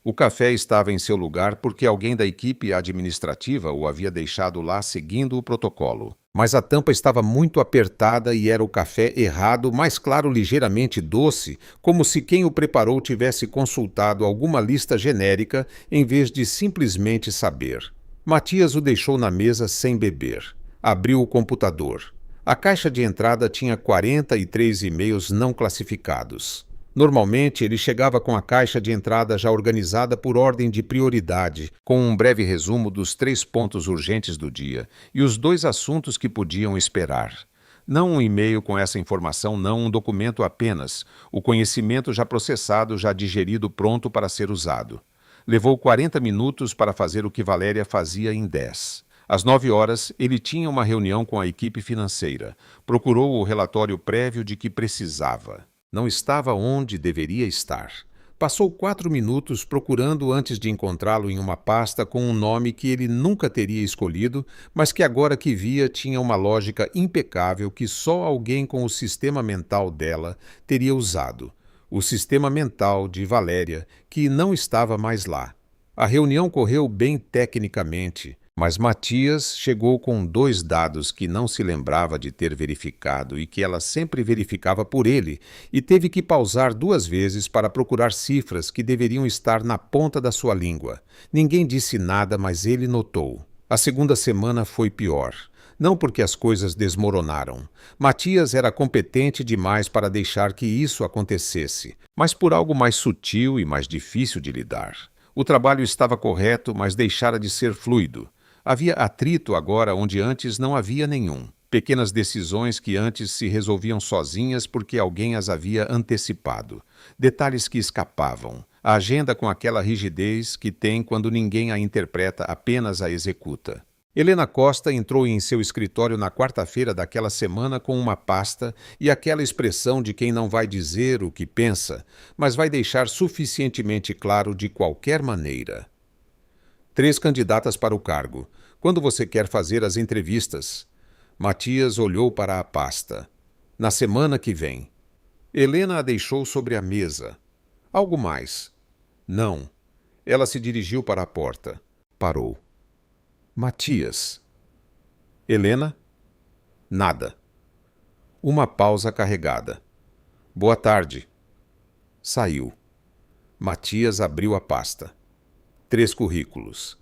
O café estava em seu lugar porque alguém da equipe administrativa o havia deixado lá seguindo o protocolo. Mas a tampa estava muito apertada e era o café errado, mais claro, ligeiramente doce, como se quem o preparou tivesse consultado alguma lista genérica em vez de simplesmente saber. Matias o deixou na mesa sem beber. Abriu o computador. A caixa de entrada tinha 43 e-mails não classificados. Normalmente, ele chegava com a caixa de entrada já organizada por ordem de prioridade, com um breve resumo dos 3 pontos urgentes do dia e os 2 assuntos que podiam esperar. Não um e-mail com essa informação, não um documento apenas, o conhecimento já processado, já digerido, pronto para ser usado. Levou 40 minutos para fazer o que Valéria fazia em 10. Às 9h, ele tinha uma reunião com a equipe financeira. Procurou o relatório prévio de que precisava. Não estava onde deveria estar. Passou 4 minutos procurando antes de encontrá-lo em uma pasta com um nome que ele nunca teria escolhido, mas que agora que via tinha uma lógica impecável que só alguém com o sistema mental dela teria usado. O sistema mental de Valéria, que não estava mais lá. A reunião correu bem tecnicamente, mas Matias chegou com 2 dados que não se lembrava de ter verificado e que ela sempre verificava por ele, e teve que pausar 2 vezes para procurar cifras que deveriam estar na ponta da sua língua. Ninguém disse nada, mas ele notou. A segunda semana foi pior. Não porque as coisas desmoronaram. Matias era competente demais para deixar que isso acontecesse, mas por algo mais sutil e mais difícil de lidar. O trabalho estava correto, mas deixara de ser fluido. Havia atrito agora onde antes não havia nenhum. Pequenas decisões que antes se resolviam sozinhas porque alguém as havia antecipado. Detalhes que escapavam. A agenda com aquela rigidez que tem quando ninguém a interpreta, apenas a executa. Helena Costa entrou em seu escritório na quarta-feira daquela semana com uma pasta e aquela expressão de quem não vai dizer o que pensa, mas vai deixar suficientemente claro de qualquer maneira. 3 candidatas para o cargo. Quando você quer fazer as entrevistas? Matias olhou para a pasta. Na semana que vem. Helena a deixou sobre a mesa. Algo mais? Não. Ela se dirigiu para a porta. Parou. Matias. Helena? Nada. Uma pausa carregada. Boa tarde. Saiu. Matias abriu a pasta. 3 currículos.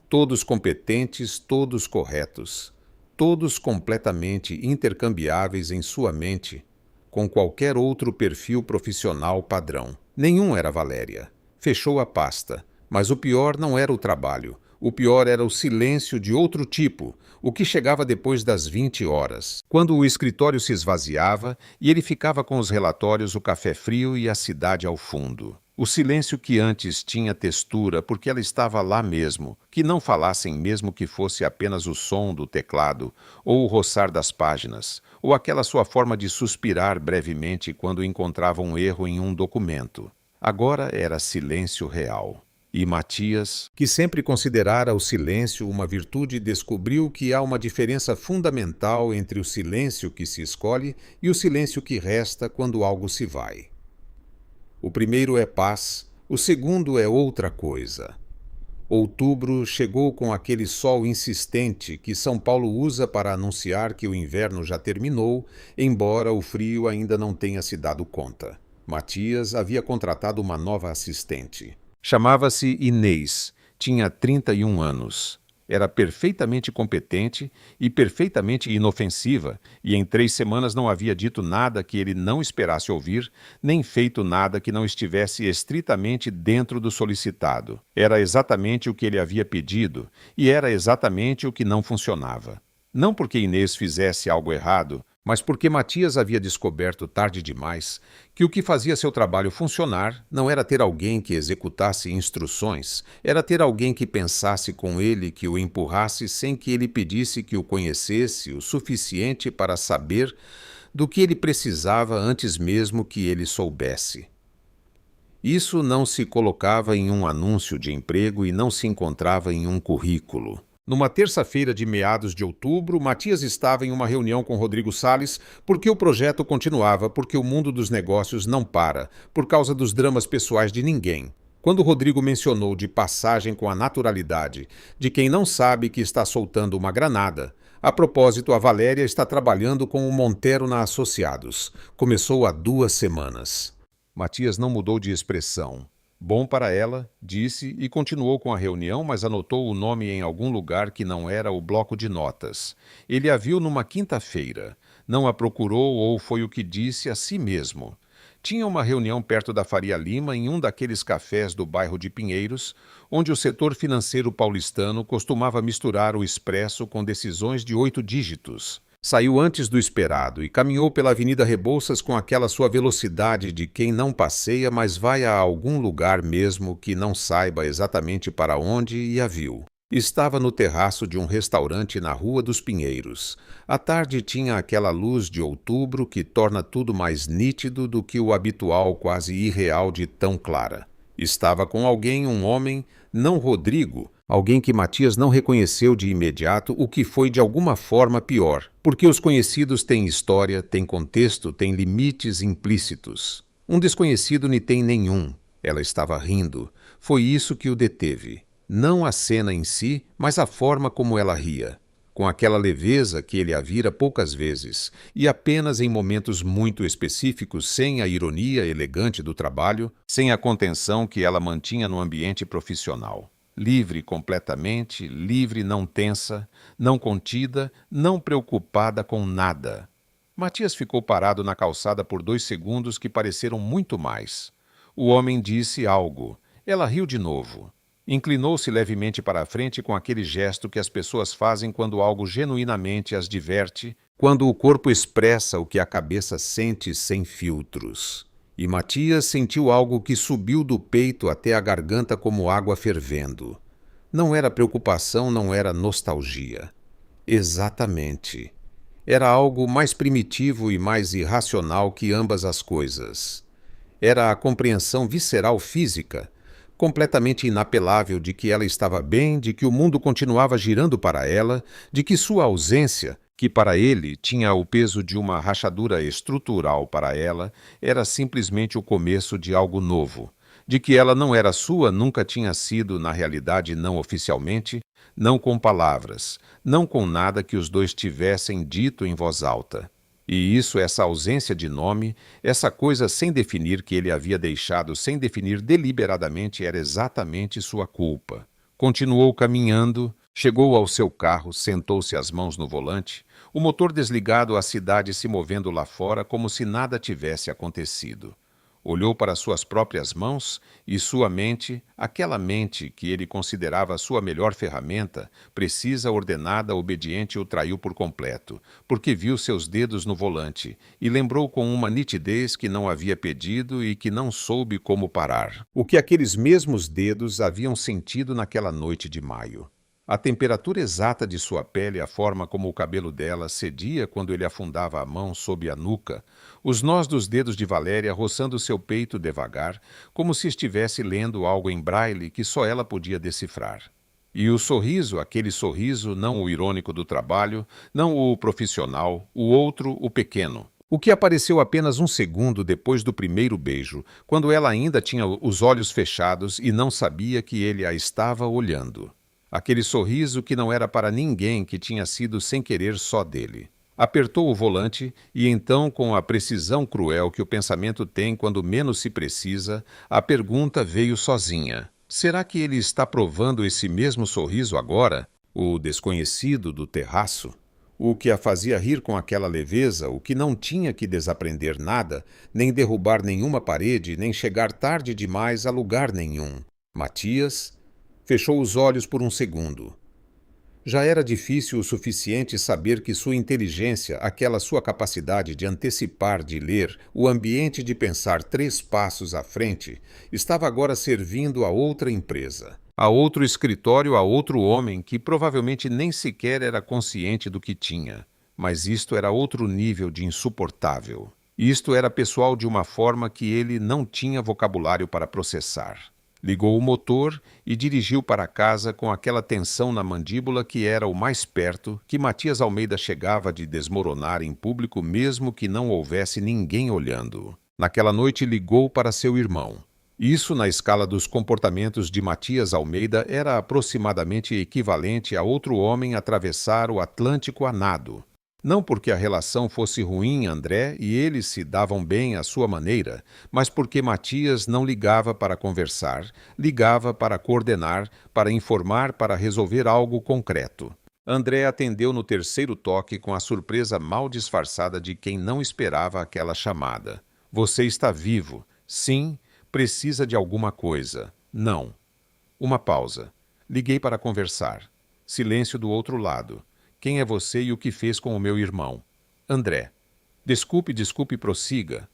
Todos competentes, todos corretos. Todos completamente intercambiáveis em sua mente com qualquer outro perfil profissional padrão. Nenhum era Valéria. Fechou a pasta. Mas o pior não era o trabalho. O pior era o silêncio de outro tipo, o que chegava depois das 20 horas, quando o escritório se esvaziava e ele ficava com os relatórios, o café frio e a cidade ao fundo. O silêncio que antes tinha textura porque ela estava lá mesmo, que não falassem mesmo que fosse apenas o som do teclado, ou o roçar das páginas, ou aquela sua forma de suspirar brevemente quando encontrava um erro em um documento. Agora era silêncio real. E Matias, que sempre considerara o silêncio uma virtude, descobriu que há uma diferença fundamental entre o silêncio que se escolhe e o silêncio que resta quando algo se vai. O primeiro é paz, o segundo é outra coisa. Outubro chegou com aquele sol insistente que São Paulo usa para anunciar que o inverno já terminou, embora o frio ainda não tenha se dado conta. Matias havia contratado uma nova assistente. Chamava-se Inês, tinha 31 anos. Era perfeitamente competente e perfeitamente inofensiva, e em 3 semanas não havia dito nada que ele não esperasse ouvir, nem feito nada que não estivesse estritamente dentro do solicitado. Era exatamente o que ele havia pedido, e era exatamente o que não funcionava. Não porque Inês fizesse algo errado, mas porque Matias havia descoberto tarde demais que o que fazia seu trabalho funcionar não era ter alguém que executasse instruções, era ter alguém que pensasse com ele, que o empurrasse sem que ele pedisse que o conhecesse o suficiente para saber do que ele precisava antes mesmo que ele soubesse. Isso não se colocava em um anúncio de emprego e não se encontrava em um currículo. Numa terça-feira de meados de outubro, Matias estava em uma reunião com Rodrigo Salles porque o projeto continuava, porque o mundo dos negócios não para, por causa dos dramas pessoais de ninguém. Quando Rodrigo mencionou de passagem com a naturalidade de quem não sabe que está soltando uma granada, a propósito, a Valéria está trabalhando com o Montero na Associados. Começou há 2 semanas. Matias não mudou de expressão. Bom para ela, disse e continuou com a reunião, mas anotou o nome em algum lugar que não era o bloco de notas. Ele a viu numa quinta-feira. Não a procurou ou foi o que disse a si mesmo. Tinha uma reunião perto da Faria Lima, em um daqueles cafés do bairro de Pinheiros, onde o setor financeiro paulistano costumava misturar o expresso com decisões de 8 dígitos. Saiu antes do esperado e caminhou pela Avenida Rebouças com aquela sua velocidade de quem não passeia, mas vai a algum lugar mesmo que não saiba exatamente para onde, e a viu. Estava no terraço de um restaurante na Rua dos Pinheiros. A tarde tinha aquela luz de outubro que torna tudo mais nítido do que o habitual, quase irreal de tão clara. Estava com alguém, um homem, não Rodrigo, alguém que Matias não reconheceu de imediato, o que foi de alguma forma pior, porque os conhecidos têm história, têm contexto, têm limites implícitos. Um desconhecido nem tem nenhum. Ela estava rindo. Foi isso que o deteve. Não a cena em si, mas a forma como ela ria. Com aquela leveza que ele a vira poucas vezes, e apenas em momentos muito específicos, sem a ironia elegante do trabalho, sem a contenção que ela mantinha no ambiente profissional. livre completamente, livre, não tensa, não contida, não preocupada com nada. Matias ficou parado na calçada por 2 segundos que pareceram muito mais. O homem disse algo. Ela riu de novo. Inclinou-se levemente para a frente com aquele gesto que as pessoas fazem quando algo genuinamente as diverte, quando o corpo expressa o que a cabeça sente sem filtros. E Matias sentiu algo que subiu do peito até a garganta como água fervendo. Não era preocupação, não era nostalgia. Exatamente. Era algo mais primitivo e mais irracional que ambas as coisas. Era a compreensão visceral física, completamente inapelável de que ela estava bem, de que o mundo continuava girando para ela, de que sua ausência, que para ele tinha o peso de uma rachadura estrutural para ela, era simplesmente o começo de algo novo, de que ela não era sua, nunca tinha sido, na realidade não oficialmente, não com palavras, não com nada que os dois tivessem dito em voz alta. E isso, essa ausência de nome, essa coisa sem definir que ele havia deixado sem definir deliberadamente era exatamente sua culpa. Continuou caminhando, chegou ao seu carro, sentou-se as mãos no volante, o motor desligado, a cidade se movendo lá fora como se nada tivesse acontecido. Olhou para suas próprias mãos e sua mente, aquela mente que ele considerava sua melhor ferramenta, precisa, ordenada, obediente, o traiu por completo, porque viu seus dedos no volante e lembrou com uma nitidez que não havia pedido e que não soube como parar. O que aqueles mesmos dedos haviam sentido naquela noite de maio. A temperatura exata de sua pele, a forma como o cabelo dela cedia quando ele afundava a mão sob a nuca, os nós dos dedos de Valéria roçando seu peito devagar, como se estivesse lendo algo em braille que só ela podia decifrar. E o sorriso, aquele sorriso, não o irônico do trabalho, não o profissional, o outro, o pequeno. O que apareceu apenas 1 segundo depois do primeiro beijo, quando ela ainda tinha os olhos fechados e não sabia que ele a estava olhando. Aquele sorriso que não era para ninguém, que tinha sido sem querer só dele. Apertou o volante e então, com a precisão cruel que o pensamento tem quando menos se precisa, a pergunta veio sozinha. Será que ele está provando esse mesmo sorriso agora? O desconhecido do terraço? O que a fazia rir com aquela leveza, o que não tinha que desaprender nada, nem derrubar nenhuma parede, nem chegar tarde demais a lugar nenhum. Matias fechou os olhos por 1 segundo. Já era difícil o suficiente saber que sua inteligência, aquela sua capacidade de antecipar, de ler, o ambiente de pensar 3 passos à frente, estava agora servindo a outra empresa, a outro escritório, a outro homem que provavelmente nem sequer era consciente do que tinha. Mas isto era outro nível de insuportável. Isto era pessoal de uma forma que ele não tinha vocabulário para processar. Ligou o motor e dirigiu para casa com aquela tensão na mandíbula que era o mais perto que Matias Almeida chegava de desmoronar em público mesmo que não houvesse ninguém olhando. Naquela noite ligou para seu irmão. Isso, na escala dos comportamentos de Matias Almeida, era aproximadamente equivalente a outro homem atravessar o Atlântico a nado. Não porque a relação fosse ruim, André e ele se davam bem à sua maneira, mas porque Matias não ligava para conversar, ligava para coordenar, para informar, para resolver algo concreto. André atendeu no 3º toque com a surpresa mal disfarçada de quem não esperava aquela chamada. Você está vivo. Sim, precisa de alguma coisa. Não. Uma pausa. Liguei para conversar. Silêncio do outro lado. Quem é você e o que fez com o meu irmão? André. Desculpe, prossiga.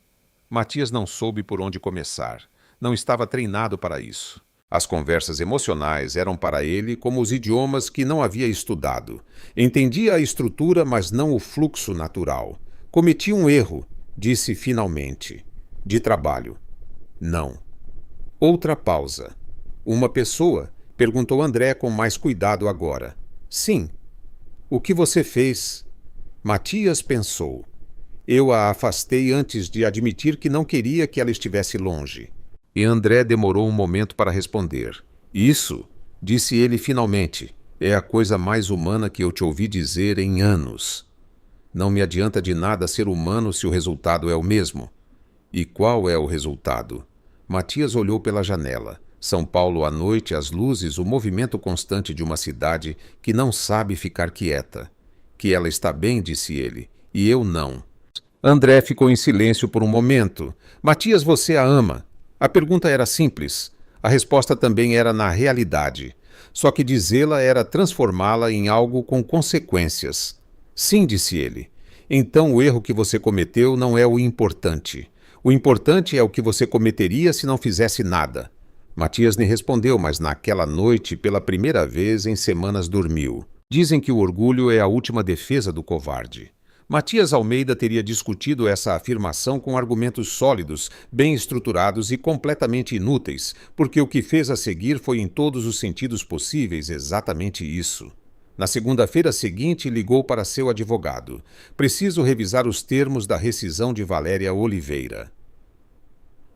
Matias não soube por onde começar. Não estava treinado para isso. As conversas emocionais eram para ele como os idiomas que não havia estudado. Entendia a estrutura, mas não o fluxo natural. Cometi um erro, disse finalmente. De trabalho. Não. Outra pausa. Uma pessoa? Perguntou André com mais cuidado agora. Sim. O que você fez? Matias pensou. Eu a afastei antes de admitir que não queria que ela estivesse longe. E André demorou um momento para responder. Isso, disse ele finalmente, é a coisa mais humana que eu te ouvi dizer em anos. Não me adianta de nada ser humano se o resultado é o mesmo. E qual é o resultado? Matias olhou pela janela. São Paulo à noite, as luzes, o movimento constante de uma cidade que não sabe ficar quieta. Que ela está bem, disse ele, e eu não. André ficou em silêncio por um momento. Matias, você a ama? A pergunta era simples. A resposta também era na realidade. Só que dizê-la era transformá-la em algo com consequências. Sim, disse ele. Então o erro que você cometeu não é o importante. O importante é o que você cometeria se não fizesse nada. Matias nem respondeu, mas naquela noite, pela primeira vez em semanas, dormiu. Dizem que o orgulho é a última defesa do covarde. Matias Almeida teria discutido essa afirmação com argumentos sólidos, bem estruturados e completamente inúteis, porque o que fez a seguir foi em todos os sentidos possíveis exatamente isso. Na segunda-feira seguinte, ligou para seu advogado. Preciso revisar os termos da rescisão de Valéria Oliveira.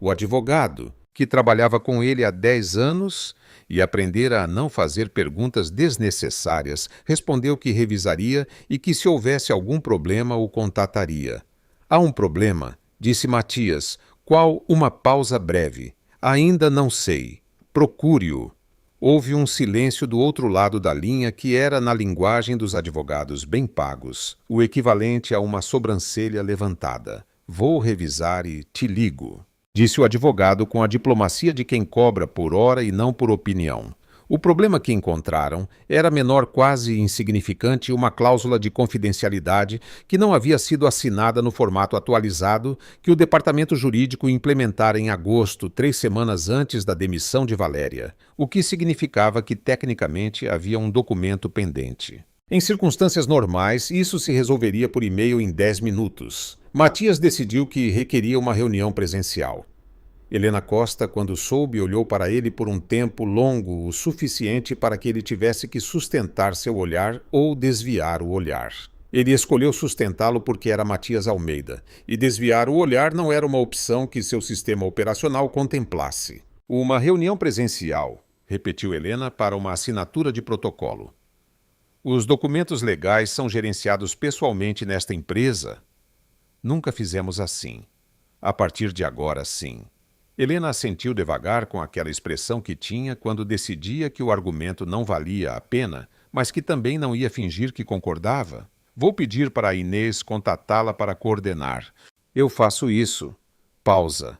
O advogado, que trabalhava com ele há 10 anos e aprendera a não fazer perguntas desnecessárias, respondeu que revisaria e que, se houvesse algum problema, o contataria. Há um problema, disse Matias. Qual? Uma pausa breve. Ainda não sei. Procure-o. Houve um silêncio do outro lado da linha que era, na linguagem dos advogados bem pagos, o equivalente a uma sobrancelha levantada. Vou revisar e te ligo, disse o advogado com a diplomacia de quem cobra por hora e não por opinião. O problema que encontraram era menor, quase insignificante, uma cláusula de confidencialidade que não havia sido assinada no formato atualizado que o departamento jurídico implementara em agosto, 3 semanas antes da demissão de Valéria, o que significava que, tecnicamente, havia um documento pendente. Em circunstâncias normais, isso se resolveria por e-mail em 10 minutos. Matias decidiu que requeria uma reunião presencial. Helena Costa, quando soube, olhou para ele por um tempo longo o suficiente para que ele tivesse que sustentar seu olhar ou desviar o olhar. Ele escolheu sustentá-lo porque era Matias Almeida, e desviar o olhar não era uma opção que seu sistema operacional contemplasse. Uma reunião presencial, repetiu Helena, para uma assinatura de protocolo. Os documentos legais são gerenciados pessoalmente nesta empresa? Nunca fizemos assim. A partir de agora, sim. Helena assentiu devagar com aquela expressão que tinha quando decidia que o argumento não valia a pena, mas que também não ia fingir que concordava. Vou pedir para a Inês contatá-la para coordenar. Eu faço isso. Pausa.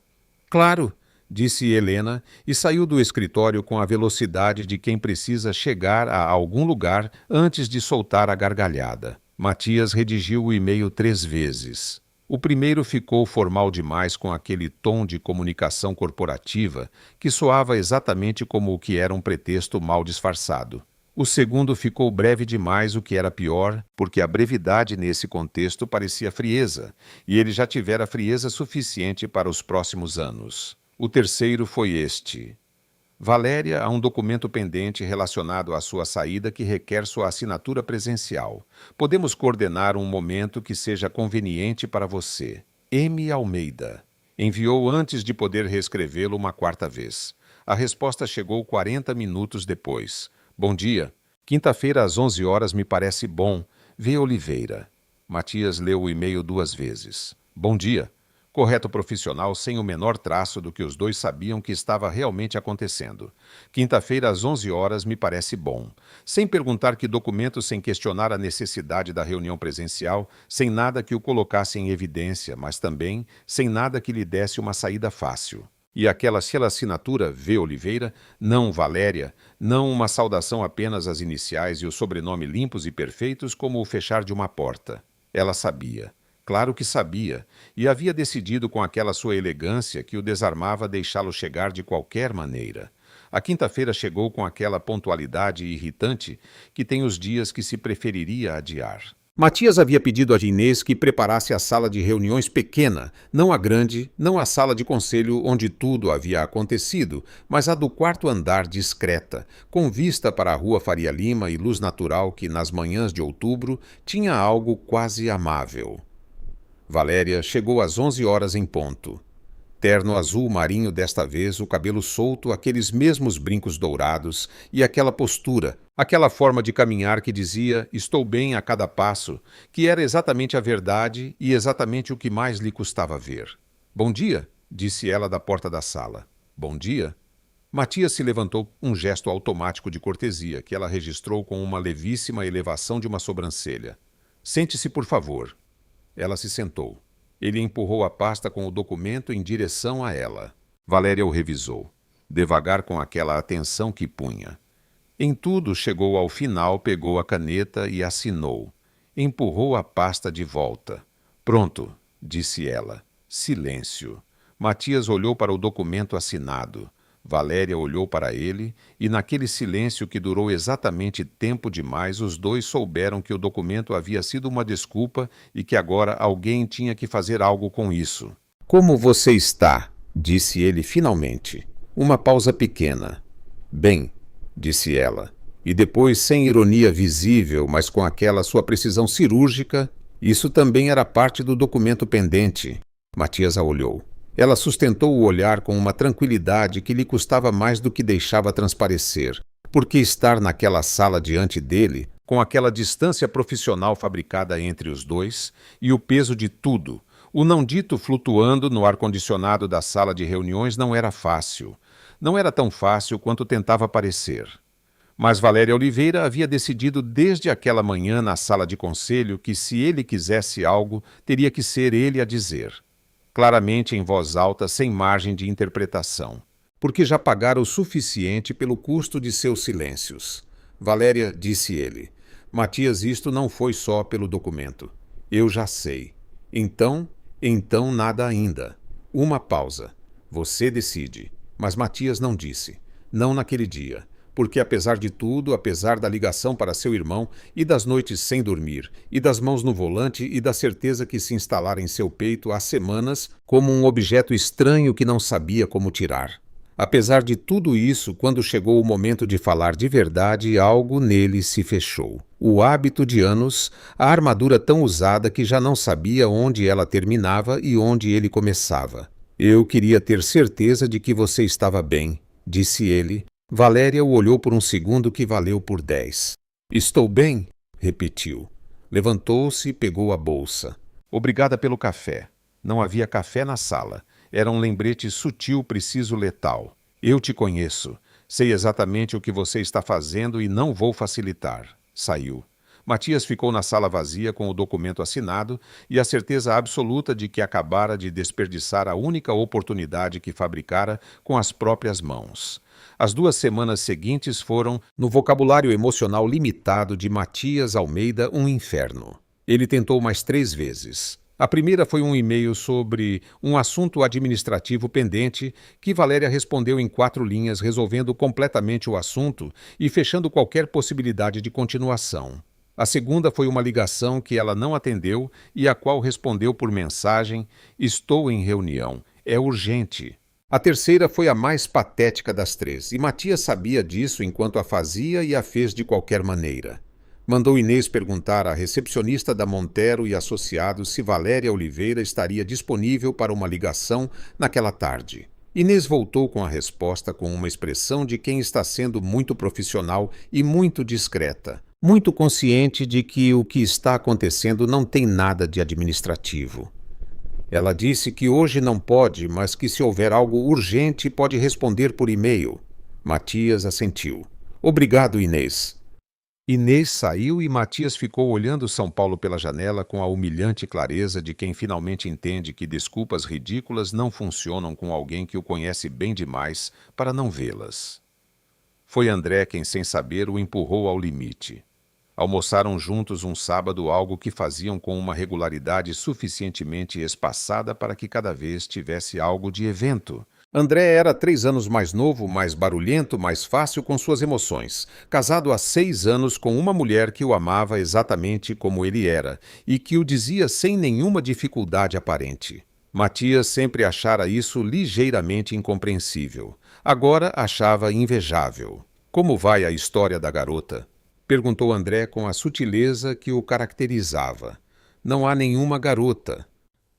Claro, disse Helena e saiu do escritório com a velocidade de quem precisa chegar a algum lugar antes de soltar a gargalhada. Matias redigiu o e-mail 3 vezes. O primeiro ficou formal demais com aquele tom de comunicação corporativa que soava exatamente como o que era um pretexto mal disfarçado. O segundo ficou breve demais, o que era pior, porque a brevidade nesse contexto parecia frieza, e ele já tivera frieza suficiente para os próximos anos. O terceiro foi este. Valéria, há um documento pendente relacionado à sua saída que requer sua assinatura presencial. Podemos coordenar um momento que seja conveniente para você. M. Almeida. Enviou antes de poder reescrevê-lo uma 4ª vez. A resposta chegou 40 minutos depois. Bom dia. Quinta-feira às 11 horas me parece bom. V. Oliveira. Matias leu o e-mail 2 vezes. Bom dia. Correto profissional sem o menor traço do que os dois sabiam que estava realmente acontecendo. Quinta-feira às 11 horas me parece bom. Sem perguntar que documento, sem questionar a necessidade da reunião presencial, sem nada que o colocasse em evidência, mas também sem nada que lhe desse uma saída fácil. E aquela assinatura, V. Oliveira, não Valéria, não uma saudação apenas às iniciais e o sobrenome limpos e perfeitos como o fechar de uma porta. Ela sabia. Claro que sabia, e havia decidido com aquela sua elegância que o desarmava deixá-lo chegar de qualquer maneira. A quinta-feira chegou com aquela pontualidade irritante que tem os dias que se preferiria adiar. Matias havia pedido a Inês que preparasse a sala de reuniões pequena, não a grande, não a sala de conselho onde tudo havia acontecido, mas a do 4º andar discreta, com vista para a rua Faria Lima e luz natural que, nas manhãs de outubro, tinha algo quase amável. Valéria chegou às 11 horas em ponto. Terno azul marinho desta vez, o cabelo solto, aqueles mesmos brincos dourados e aquela postura, aquela forma de caminhar que dizia estou bem a cada passo, que era exatamente a verdade e exatamente o que mais lhe custava ver. Bom dia, disse ela da porta da sala. Bom dia. Matias se levantou, um gesto automático de cortesia, que ela registrou com uma levíssima elevação de uma sobrancelha. Sente-se, por favor. Ela se sentou. Ele empurrou a pasta com o documento em direção a ela. Valéria o revisou, devagar com aquela atenção que punha. Em tudo chegou ao final, pegou a caneta e assinou. Empurrou a pasta de volta. Pronto, disse ela. Silêncio. Matias olhou para o documento assinado. Valéria olhou para ele, e naquele silêncio que durou exatamente tempo demais, os dois souberam que o documento havia sido uma desculpa e que agora alguém tinha que fazer algo com isso. Como você está? Disse ele finalmente. Uma pausa pequena. Bem, disse ela. E depois, sem ironia visível, mas com aquela sua precisão cirúrgica, isso também era parte do documento pendente. Matias a olhou. Ela sustentou o olhar com uma tranquilidade que lhe custava mais do que deixava transparecer, porque estar naquela sala diante dele, com aquela distância profissional fabricada entre os dois, e o peso de tudo, o não dito flutuando no ar-condicionado da sala de reuniões não era fácil. Não era tão fácil quanto tentava parecer. Mas Valéria Oliveira havia decidido desde aquela manhã na sala de conselho que se ele quisesse algo, teria que ser ele a dizer. Claramente em voz alta, sem margem de interpretação, porque já pagara o suficiente pelo custo de seus silêncios. Valéria, disse ele, Matias, isto não foi só pelo documento. Eu já sei. Então nada ainda. Uma pausa. Você decide. Mas Matias não disse. Não naquele dia. Porque apesar de tudo, apesar da ligação para seu irmão e das noites sem dormir, e das mãos no volante e da certeza que se instalara em seu peito há semanas como um objeto estranho que não sabia como tirar. Apesar de tudo isso, quando chegou o momento de falar de verdade, algo nele se fechou. O hábito de anos, a armadura tão usada que já não sabia onde ela terminava e onde ele começava. Eu queria ter certeza de que você estava bem, disse ele. Valéria o olhou por um segundo que valeu por 10. Estou bem? Repetiu. Levantou-se e pegou a bolsa. Obrigada pelo café. Não havia café na sala. Era um lembrete sutil, preciso, letal. Eu te conheço. Sei exatamente o que você está fazendo e não vou facilitar. Saiu. Matias ficou na sala vazia com o documento assinado e a certeza absoluta de que acabara de desperdiçar a única oportunidade que fabricara com as próprias mãos. As 2 semanas seguintes foram, no vocabulário emocional limitado de Matias Almeida, um inferno. Ele tentou mais 3 vezes. A primeira foi um e-mail sobre um assunto administrativo pendente que Valéria respondeu em 4 linhas, resolvendo completamente o assunto e fechando qualquer possibilidade de continuação. A segunda foi uma ligação que ela não atendeu e a qual respondeu por mensagem: estou em reunião, é urgente. A terceira foi a mais patética das 3, e Matias sabia disso enquanto a fazia e a fez de qualquer maneira. Mandou Inês perguntar à recepcionista da Montero e Associados se Valéria Oliveira estaria disponível para uma ligação naquela tarde. Inês voltou com a resposta com uma expressão de quem está sendo muito profissional e muito discreta, muito consciente de que o que está acontecendo não tem nada de administrativo. Ela disse que hoje não pode, mas que se houver algo urgente pode responder por e-mail. Matias assentiu. Obrigado, Inês. Inês saiu e Matias ficou olhando São Paulo pela janela com a humilhante clareza de quem finalmente entende que desculpas ridículas não funcionam com alguém que o conhece bem demais para não vê-las. Foi André quem, sem saber, o empurrou ao limite. Almoçaram juntos um sábado, algo que faziam com uma regularidade suficientemente espaçada para que cada vez tivesse algo de evento. André era 3 anos mais novo, mais barulhento, mais fácil com suas emoções. Casado há 6 anos com uma mulher que o amava exatamente como ele era e que o dizia sem nenhuma dificuldade aparente. Matias sempre achara isso ligeiramente incompreensível. Agora achava invejável. Como vai a história da garota? Perguntou André com a sutileza que o caracterizava. Não há nenhuma garota.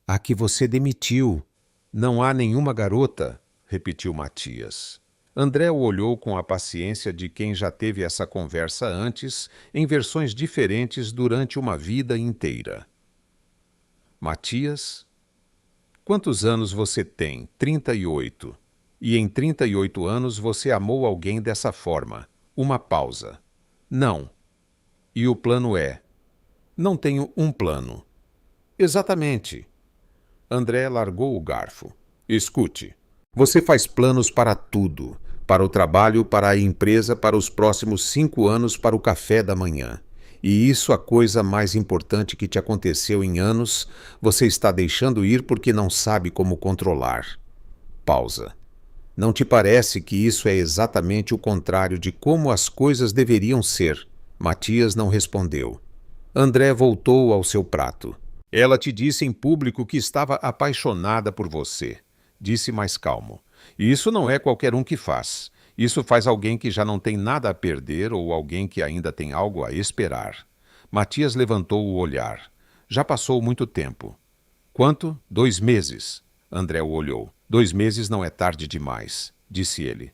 A que você demitiu. Não há nenhuma garota, repetiu Matias. André o olhou com a paciência de quem já teve essa conversa antes, em versões diferentes durante uma vida inteira. Matias, quantos anos você tem? 38. E em 38 anos você amou alguém dessa forma. Uma pausa. Não. E o plano é: não tenho um plano. Exatamente. André largou o garfo. Escute. Você faz planos para tudo. Para o trabalho, para a empresa, para os próximos 5 anos, para o café da manhã. E isso a coisa mais importante que te aconteceu em anos, você está deixando ir porque não sabe como controlar. Pausa. Não te parece que isso é exatamente o contrário de como as coisas deveriam ser? Matias não respondeu. André voltou ao seu prato. Ela te disse em público que estava apaixonada por você. Disse mais calmo. E isso não é qualquer um que faz. Isso faz alguém que já não tem nada a perder ou alguém que ainda tem algo a esperar. Matias levantou o olhar. Já passou muito tempo. Quanto? 2 meses. André o olhou. 2 meses não é tarde demais, disse ele.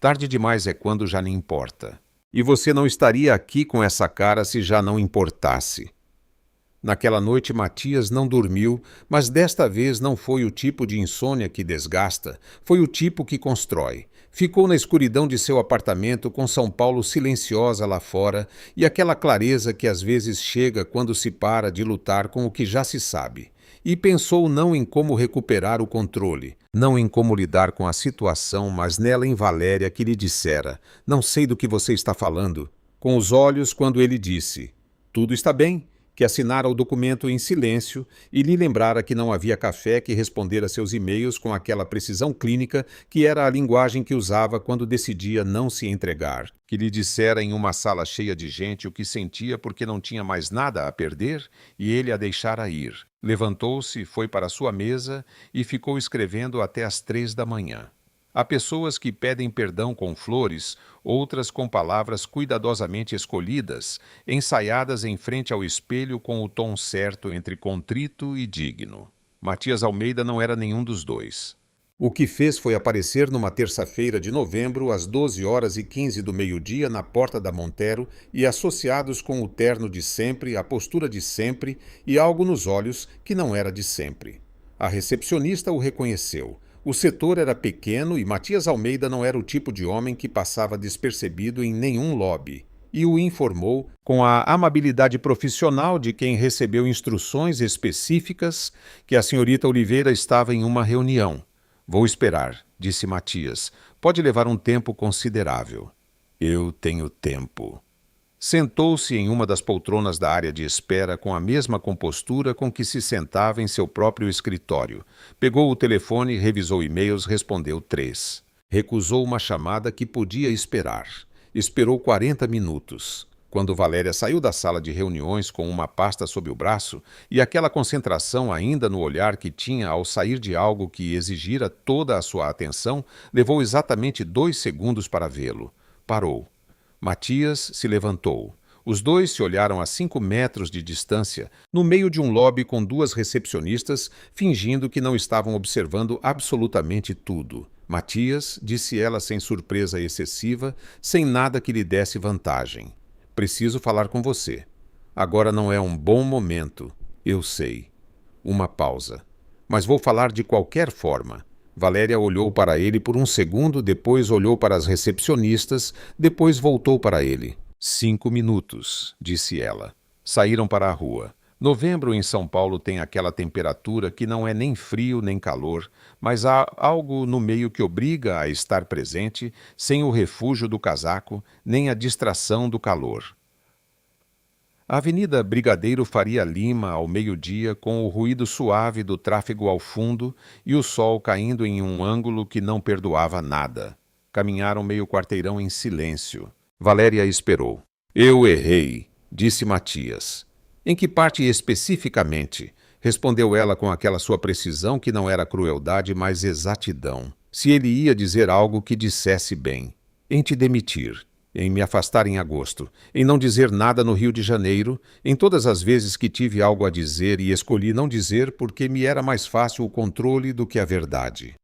Tarde demais é quando já nem importa. E você não estaria aqui com essa cara se já não importasse. Naquela noite Matias não dormiu, mas desta vez não foi o tipo de insônia que desgasta, foi o tipo que constrói. Ficou na escuridão de seu apartamento com São Paulo silenciosa lá fora e aquela clareza que às vezes chega quando se para de lutar com o que já se sabe. E pensou não em como recuperar o controle, não em como lidar com a situação, mas nela em Valéria que lhe dissera: não sei do que você está falando. Com os olhos quando ele disse: tudo está bem. Que assinara o documento em silêncio e lhe lembrara que não havia café que respondera seus e-mails com aquela precisão clínica que era a linguagem que usava quando decidia não se entregar, que lhe dissera em uma sala cheia de gente o que sentia porque não tinha mais nada a perder e ele a deixara ir. Levantou-se, foi para sua mesa e ficou escrevendo até às 3 da manhã. Há pessoas que pedem perdão com flores, outras com palavras cuidadosamente escolhidas, ensaiadas em frente ao espelho com o tom certo entre contrito e digno. Matias Almeida não era nenhum dos dois. O que fez foi aparecer numa terça-feira de novembro, às 12h15 do meio-dia, na porta da Montero e associados com o terno de sempre, a postura de sempre e algo nos olhos que não era de sempre. A recepcionista o reconheceu. O setor era pequeno e Matias Almeida não era o tipo de homem que passava despercebido em nenhum lobby. E o informou com a amabilidade profissional de quem recebeu instruções específicas que a senhorita Oliveira estava em uma reunião. Vou esperar, disse Matias. Pode levar um tempo considerável. Eu tenho tempo. Sentou-se em uma das poltronas da área de espera com a mesma compostura com que se sentava em seu próprio escritório. Pegou o telefone, revisou e-mails, respondeu 3. Recusou uma chamada que podia esperar. Esperou 40 minutos. Quando Valéria saiu da sala de reuniões com uma pasta sob o braço e aquela concentração ainda no olhar que tinha ao sair de algo que exigira toda a sua atenção, levou exatamente 2 segundos para vê-lo. Parou. Matias se levantou. Os dois se olharam a 5 metros de distância, no meio de um lobby com 2 recepcionistas, fingindo que não estavam observando absolutamente tudo. Matias, disse ela sem surpresa excessiva, sem nada que lhe desse vantagem. Preciso falar com você. Agora não é um bom momento. Eu sei. Uma pausa. Mas vou falar de qualquer forma. Valéria olhou para ele por um segundo, depois olhou para as recepcionistas, depois voltou para ele. 5 minutos, disse ela. Saíram para a rua. Novembro em São Paulo tem aquela temperatura que não é nem frio nem calor, mas há algo no meio que obriga a estar presente, sem o refúgio do casaco, nem a distração do calor. A Avenida Brigadeiro Faria Lima, ao meio-dia, com o ruído suave do tráfego ao fundo e o sol caindo em um ângulo que não perdoava nada. Caminharam meio quarteirão em silêncio. Valéria esperou. Eu errei, disse Matias. Em que parte especificamente? Respondeu ela com aquela sua precisão que não era crueldade, mas exatidão. Se ele ia dizer algo, que dissesse bem. Em te demitir. Em me afastar em agosto, em não dizer nada no Rio de Janeiro, em todas as vezes que tive algo a dizer e escolhi não dizer porque me era mais fácil o controle do que a verdade.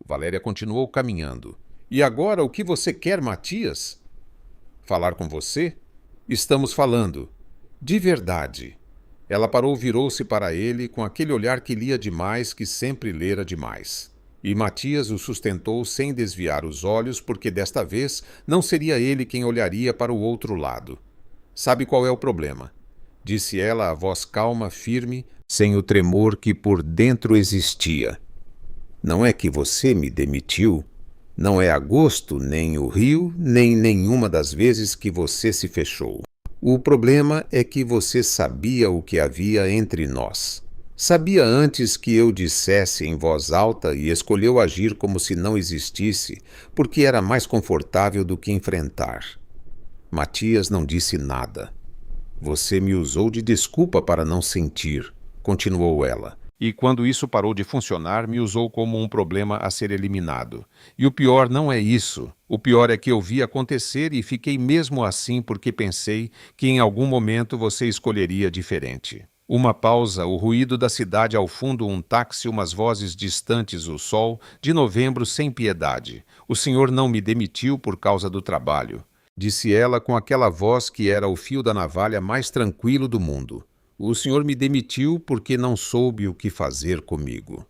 Valéria continuou caminhando. E agora o que você quer, Matias? Falar com você? Estamos falando. De verdade. Ela parou, virou-se para ele com aquele olhar que lia demais, que sempre lera demais. E Matias o sustentou sem desviar os olhos, porque desta vez não seria ele quem olharia para o outro lado. Sabe qual é o problema? Disse ela, a voz calma, firme, sem o tremor que por dentro existia. Não é que você me demitiu? Não é agosto, nem o rio, nem nenhuma das vezes que você se fechou. O problema é que você sabia o que havia entre nós. Sabia antes que eu dissesse em voz alta e escolheu agir como se não existisse, porque era mais confortável do que enfrentar. Matias não disse nada. Você me usou de desculpa para não sentir, continuou ela. E quando isso parou de funcionar, me usou como um problema a ser eliminado. E o pior não é isso. O pior é que eu vi acontecer e fiquei mesmo assim porque pensei que em algum momento você escolheria diferente. Uma pausa, o ruído da cidade ao fundo, um táxi, umas vozes distantes, o sol, de novembro sem piedade. O senhor não me demitiu por causa do trabalho, disse ela com aquela voz que era o fio da navalha mais tranquilo do mundo. O senhor me demitiu porque não soube o que fazer comigo.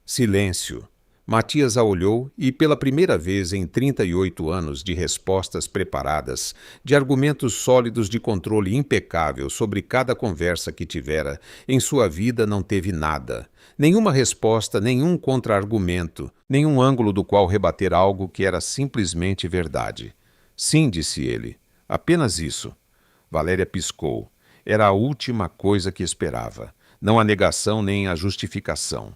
Silêncio. Matias a olhou e, pela primeira vez em 38 anos de respostas preparadas, de argumentos sólidos de controle impecável sobre cada conversa que tivera, em sua vida não teve nada. Nenhuma resposta, nenhum contra-argumento, nenhum ângulo do qual rebater algo que era simplesmente verdade. Sim, disse ele. Apenas isso. Valéria piscou. Era a última coisa que esperava. Não a negação nem a justificação.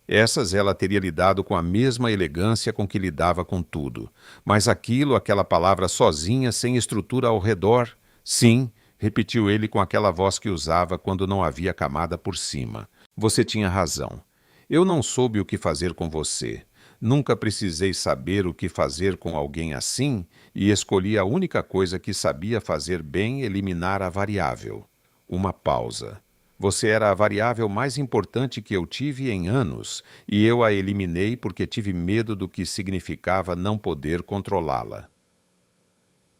Essas ela teria lidado com a mesma elegância com que lidava com tudo. Mas aquela palavra sozinha, sem estrutura ao redor... Sim, repetiu ele com aquela voz que usava quando não havia camada por cima. Você tinha razão. Eu não soube o que fazer com você. Nunca precisei saber o que fazer com alguém assim e escolhi a única coisa que sabia fazer bem, eliminar a variável. Uma pausa. Você era a variável mais importante que eu tive em anos, e eu a eliminei porque tive medo do que significava não poder controlá-la.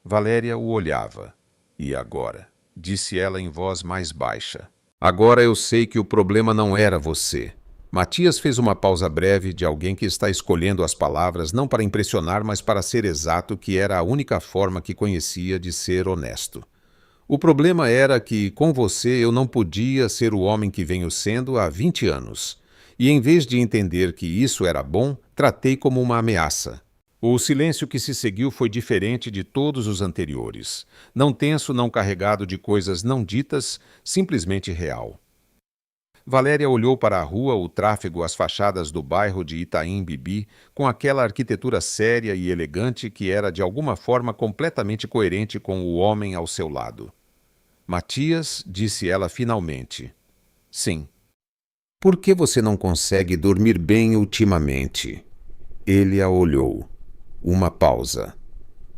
Valéria o olhava. E agora? Disse ela em voz mais baixa. Agora eu sei que o problema não era você. Matias fez uma pausa breve de alguém que está escolhendo as palavras não para impressionar, mas para ser exato, que era a única forma que conhecia de ser honesto. O problema era que, com você, eu não podia ser o homem que venho sendo há 20 anos. E, em vez de entender que isso era bom, tratei como uma ameaça. O silêncio que se seguiu foi diferente de todos os anteriores. Não tenso, não carregado de coisas não ditas, simplesmente real. Valéria olhou para a rua, o tráfego, as fachadas do bairro de Itaim Bibi, com aquela arquitetura séria e elegante que era de alguma forma completamente coerente com o homem ao seu lado. Matias, disse ela finalmente. Sim. Por que você não consegue dormir bem ultimamente? Ele a olhou. Uma pausa.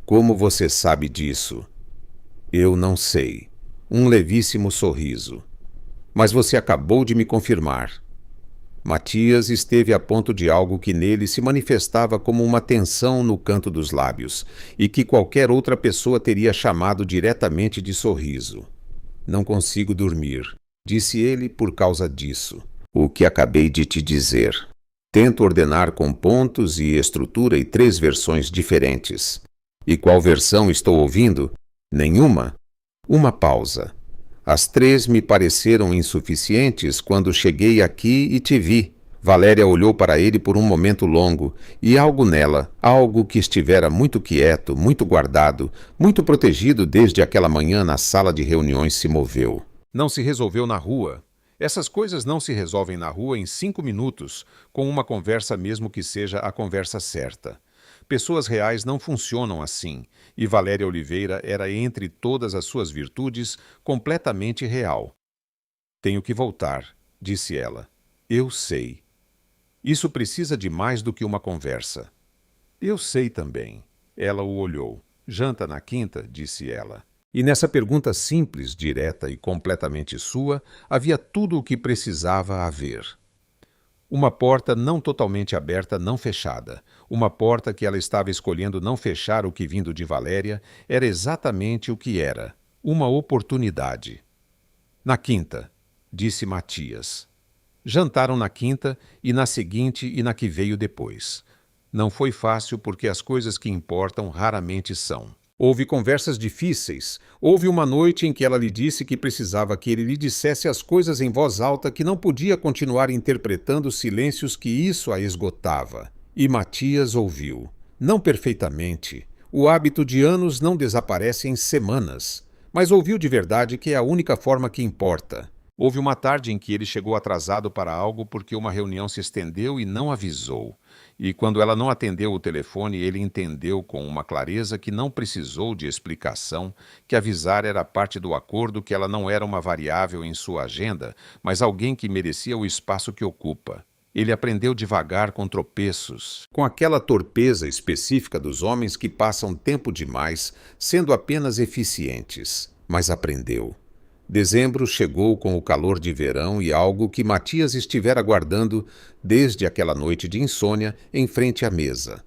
Como você sabe disso? Eu não sei. Um levíssimo sorriso. Mas você acabou de me confirmar. Matias esteve a ponto de algo que nele se manifestava como uma tensão no canto dos lábios e que qualquer outra pessoa teria chamado diretamente de sorriso. Não consigo dormir, disse ele por causa disso. O que acabei de te dizer. Tento ordenar com pontos e estrutura e 3 versões diferentes. E qual versão estou ouvindo? Nenhuma? Uma pausa. As 3 me pareceram insuficientes quando cheguei aqui e te vi. Valéria olhou para ele por um momento longo, e algo nela, algo que estivera muito quieto, muito guardado, muito protegido desde aquela manhã na sala de reuniões, se moveu. Não se resolveu na rua. Essas coisas não se resolvem na rua em 5 minutos, com uma conversa mesmo que seja a conversa certa. Pessoas reais não funcionam assim, e Valéria Oliveira era, entre todas as suas virtudes, completamente real. Tenho que voltar, disse ela. Eu sei. Isso precisa de mais do que uma conversa. Eu sei também. Ela o olhou. Janta na quinta, disse ela. E nessa pergunta simples, direta e completamente sua, havia tudo o que precisava haver. Uma porta não totalmente aberta, não fechada. Uma porta que ela estava escolhendo não fechar, o que vindo de Valéria era exatamente o que era. Uma oportunidade. Na quinta, disse Matias. Jantaram na quinta e na seguinte e na que veio depois. Não foi fácil porque as coisas que importam raramente são. Houve conversas difíceis. Houve uma noite em que ela lhe disse que precisava que ele lhe dissesse as coisas em voz alta, que não podia continuar interpretando silêncios, que isso a esgotava. E Matias ouviu. Não perfeitamente. O hábito de anos não desaparece em semanas. Mas ouviu de verdade, que é a única forma que importa. Houve uma tarde em que ele chegou atrasado para algo porque uma reunião se estendeu e não avisou. E quando ela não atendeu o telefone, ele entendeu com uma clareza que não precisou de explicação, que avisar era parte do acordo, que ela não era uma variável em sua agenda, mas alguém que merecia o espaço que ocupa. Ele aprendeu devagar, com tropeços, com aquela torpeza específica dos homens que passam tempo demais sendo apenas eficientes. Mas aprendeu. Dezembro chegou com o calor de verão e algo que Matias estivera aguardando desde aquela noite de insônia em frente à mesa.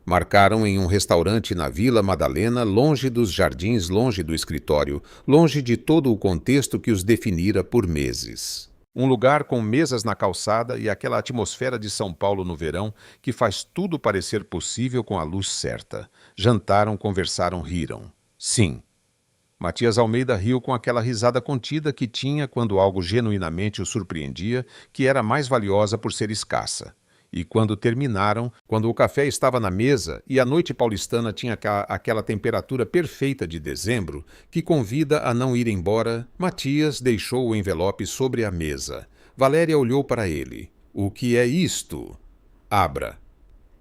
Marcaram em um restaurante na Vila Madalena, longe dos jardins, longe do escritório, longe de todo o contexto que os definira por meses. Um lugar com mesas na calçada e aquela atmosfera de São Paulo no verão que faz tudo parecer possível com a luz certa. Jantaram, conversaram, riram. Sim. Matias Almeida riu com aquela risada contida que tinha quando algo genuinamente o surpreendia, que era mais valiosa por ser escassa. E quando terminaram, quando o café estava na mesa e a noite paulistana tinha aquela temperatura perfeita de dezembro, que convida a não ir embora, Matias deixou o envelope sobre a mesa. Valéria olhou para ele. O que é isto? Abra.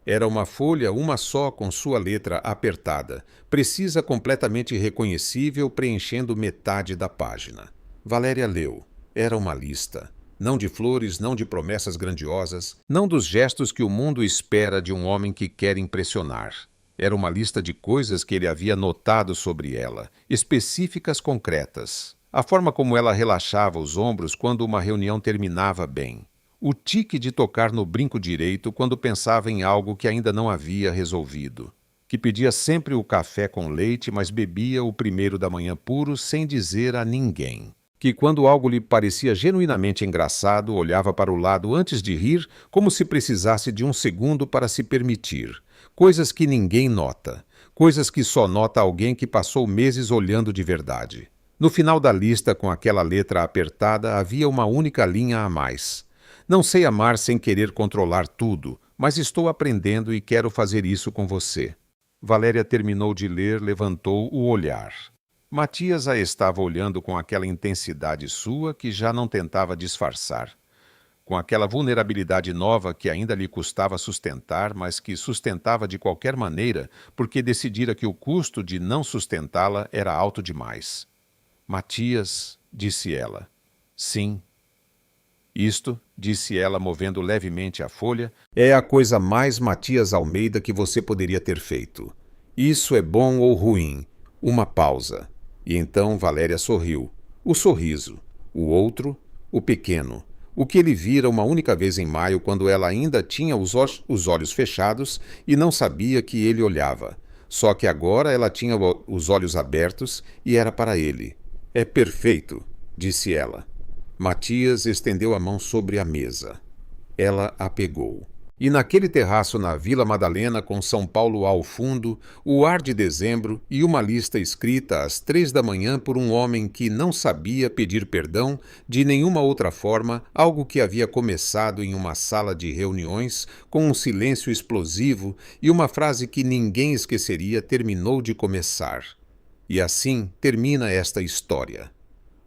Era uma folha, uma só, com sua letra apertada, precisa, completamente reconhecível, preenchendo metade da página. Valéria leu. Era uma lista. Não de flores, não de promessas grandiosas, não dos gestos que o mundo espera de um homem que quer impressionar. Era uma lista de coisas que ele havia notado sobre ela, específicas, concretas. A forma como ela relaxava os ombros quando uma reunião terminava bem. O tique de tocar no brinco direito quando pensava em algo que ainda não havia resolvido. Que pedia sempre o café com leite, mas bebia o primeiro da manhã puro sem dizer a ninguém. Que quando algo lhe parecia genuinamente engraçado, olhava para o lado antes de rir, como se precisasse de um segundo para se permitir. Coisas que ninguém nota. Coisas que só nota alguém que passou meses olhando de verdade. No final da lista, com aquela letra apertada, havia uma única linha a mais. Não sei amar sem querer controlar tudo, mas estou aprendendo e quero fazer isso com você. Valéria terminou de ler, levantou o olhar. Matias a estava olhando com aquela intensidade sua que já não tentava disfarçar. Com aquela vulnerabilidade nova que ainda lhe custava sustentar, mas que sustentava de qualquer maneira, porque decidira que o custo de não sustentá-la era alto demais. Matias, disse ela. Sim. Isto, disse ela, movendo levemente a folha, é a coisa mais Matias Almeida que você poderia ter feito. Isso é bom ou ruim? Uma pausa. E então Valéria sorriu. O sorriso. O outro, o pequeno. O que ele vira uma única vez em maio, quando ela ainda tinha os olhos fechados e não sabia que ele olhava. Só que agora ela tinha os olhos abertos e era para ele. É perfeito, disse ela. Matias estendeu a mão sobre a mesa. Ela a pegou. E naquele terraço na Vila Madalena, com São Paulo ao fundo, o ar de dezembro e uma lista escrita às 3 da manhã por um homem que não sabia pedir perdão de nenhuma outra forma, algo que havia começado em uma sala de reuniões, com um silêncio explosivo e uma frase que ninguém esqueceria, terminou de começar. E assim termina esta história.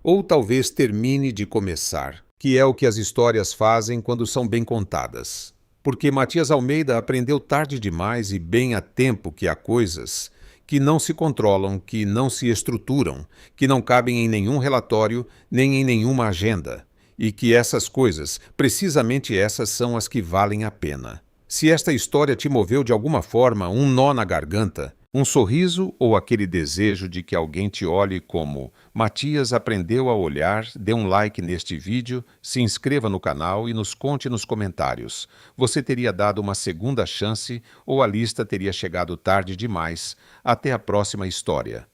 Ou talvez termine de começar, que é o que as histórias fazem quando são bem contadas. Porque Matias Almeida aprendeu tarde demais e bem a tempo que há coisas que não se controlam, que não se estruturam, que não cabem em nenhum relatório, nem em nenhuma agenda, e que essas coisas, precisamente essas, são as que valem a pena. Se esta história te moveu de alguma forma, um nó na garganta, um sorriso ou aquele desejo de que alguém te olhe como Matias aprendeu a olhar, dê um like neste vídeo, se inscreva no canal e nos conte nos comentários. Você teria dado uma segunda chance ou a lista teria chegado tarde demais? Até a próxima história.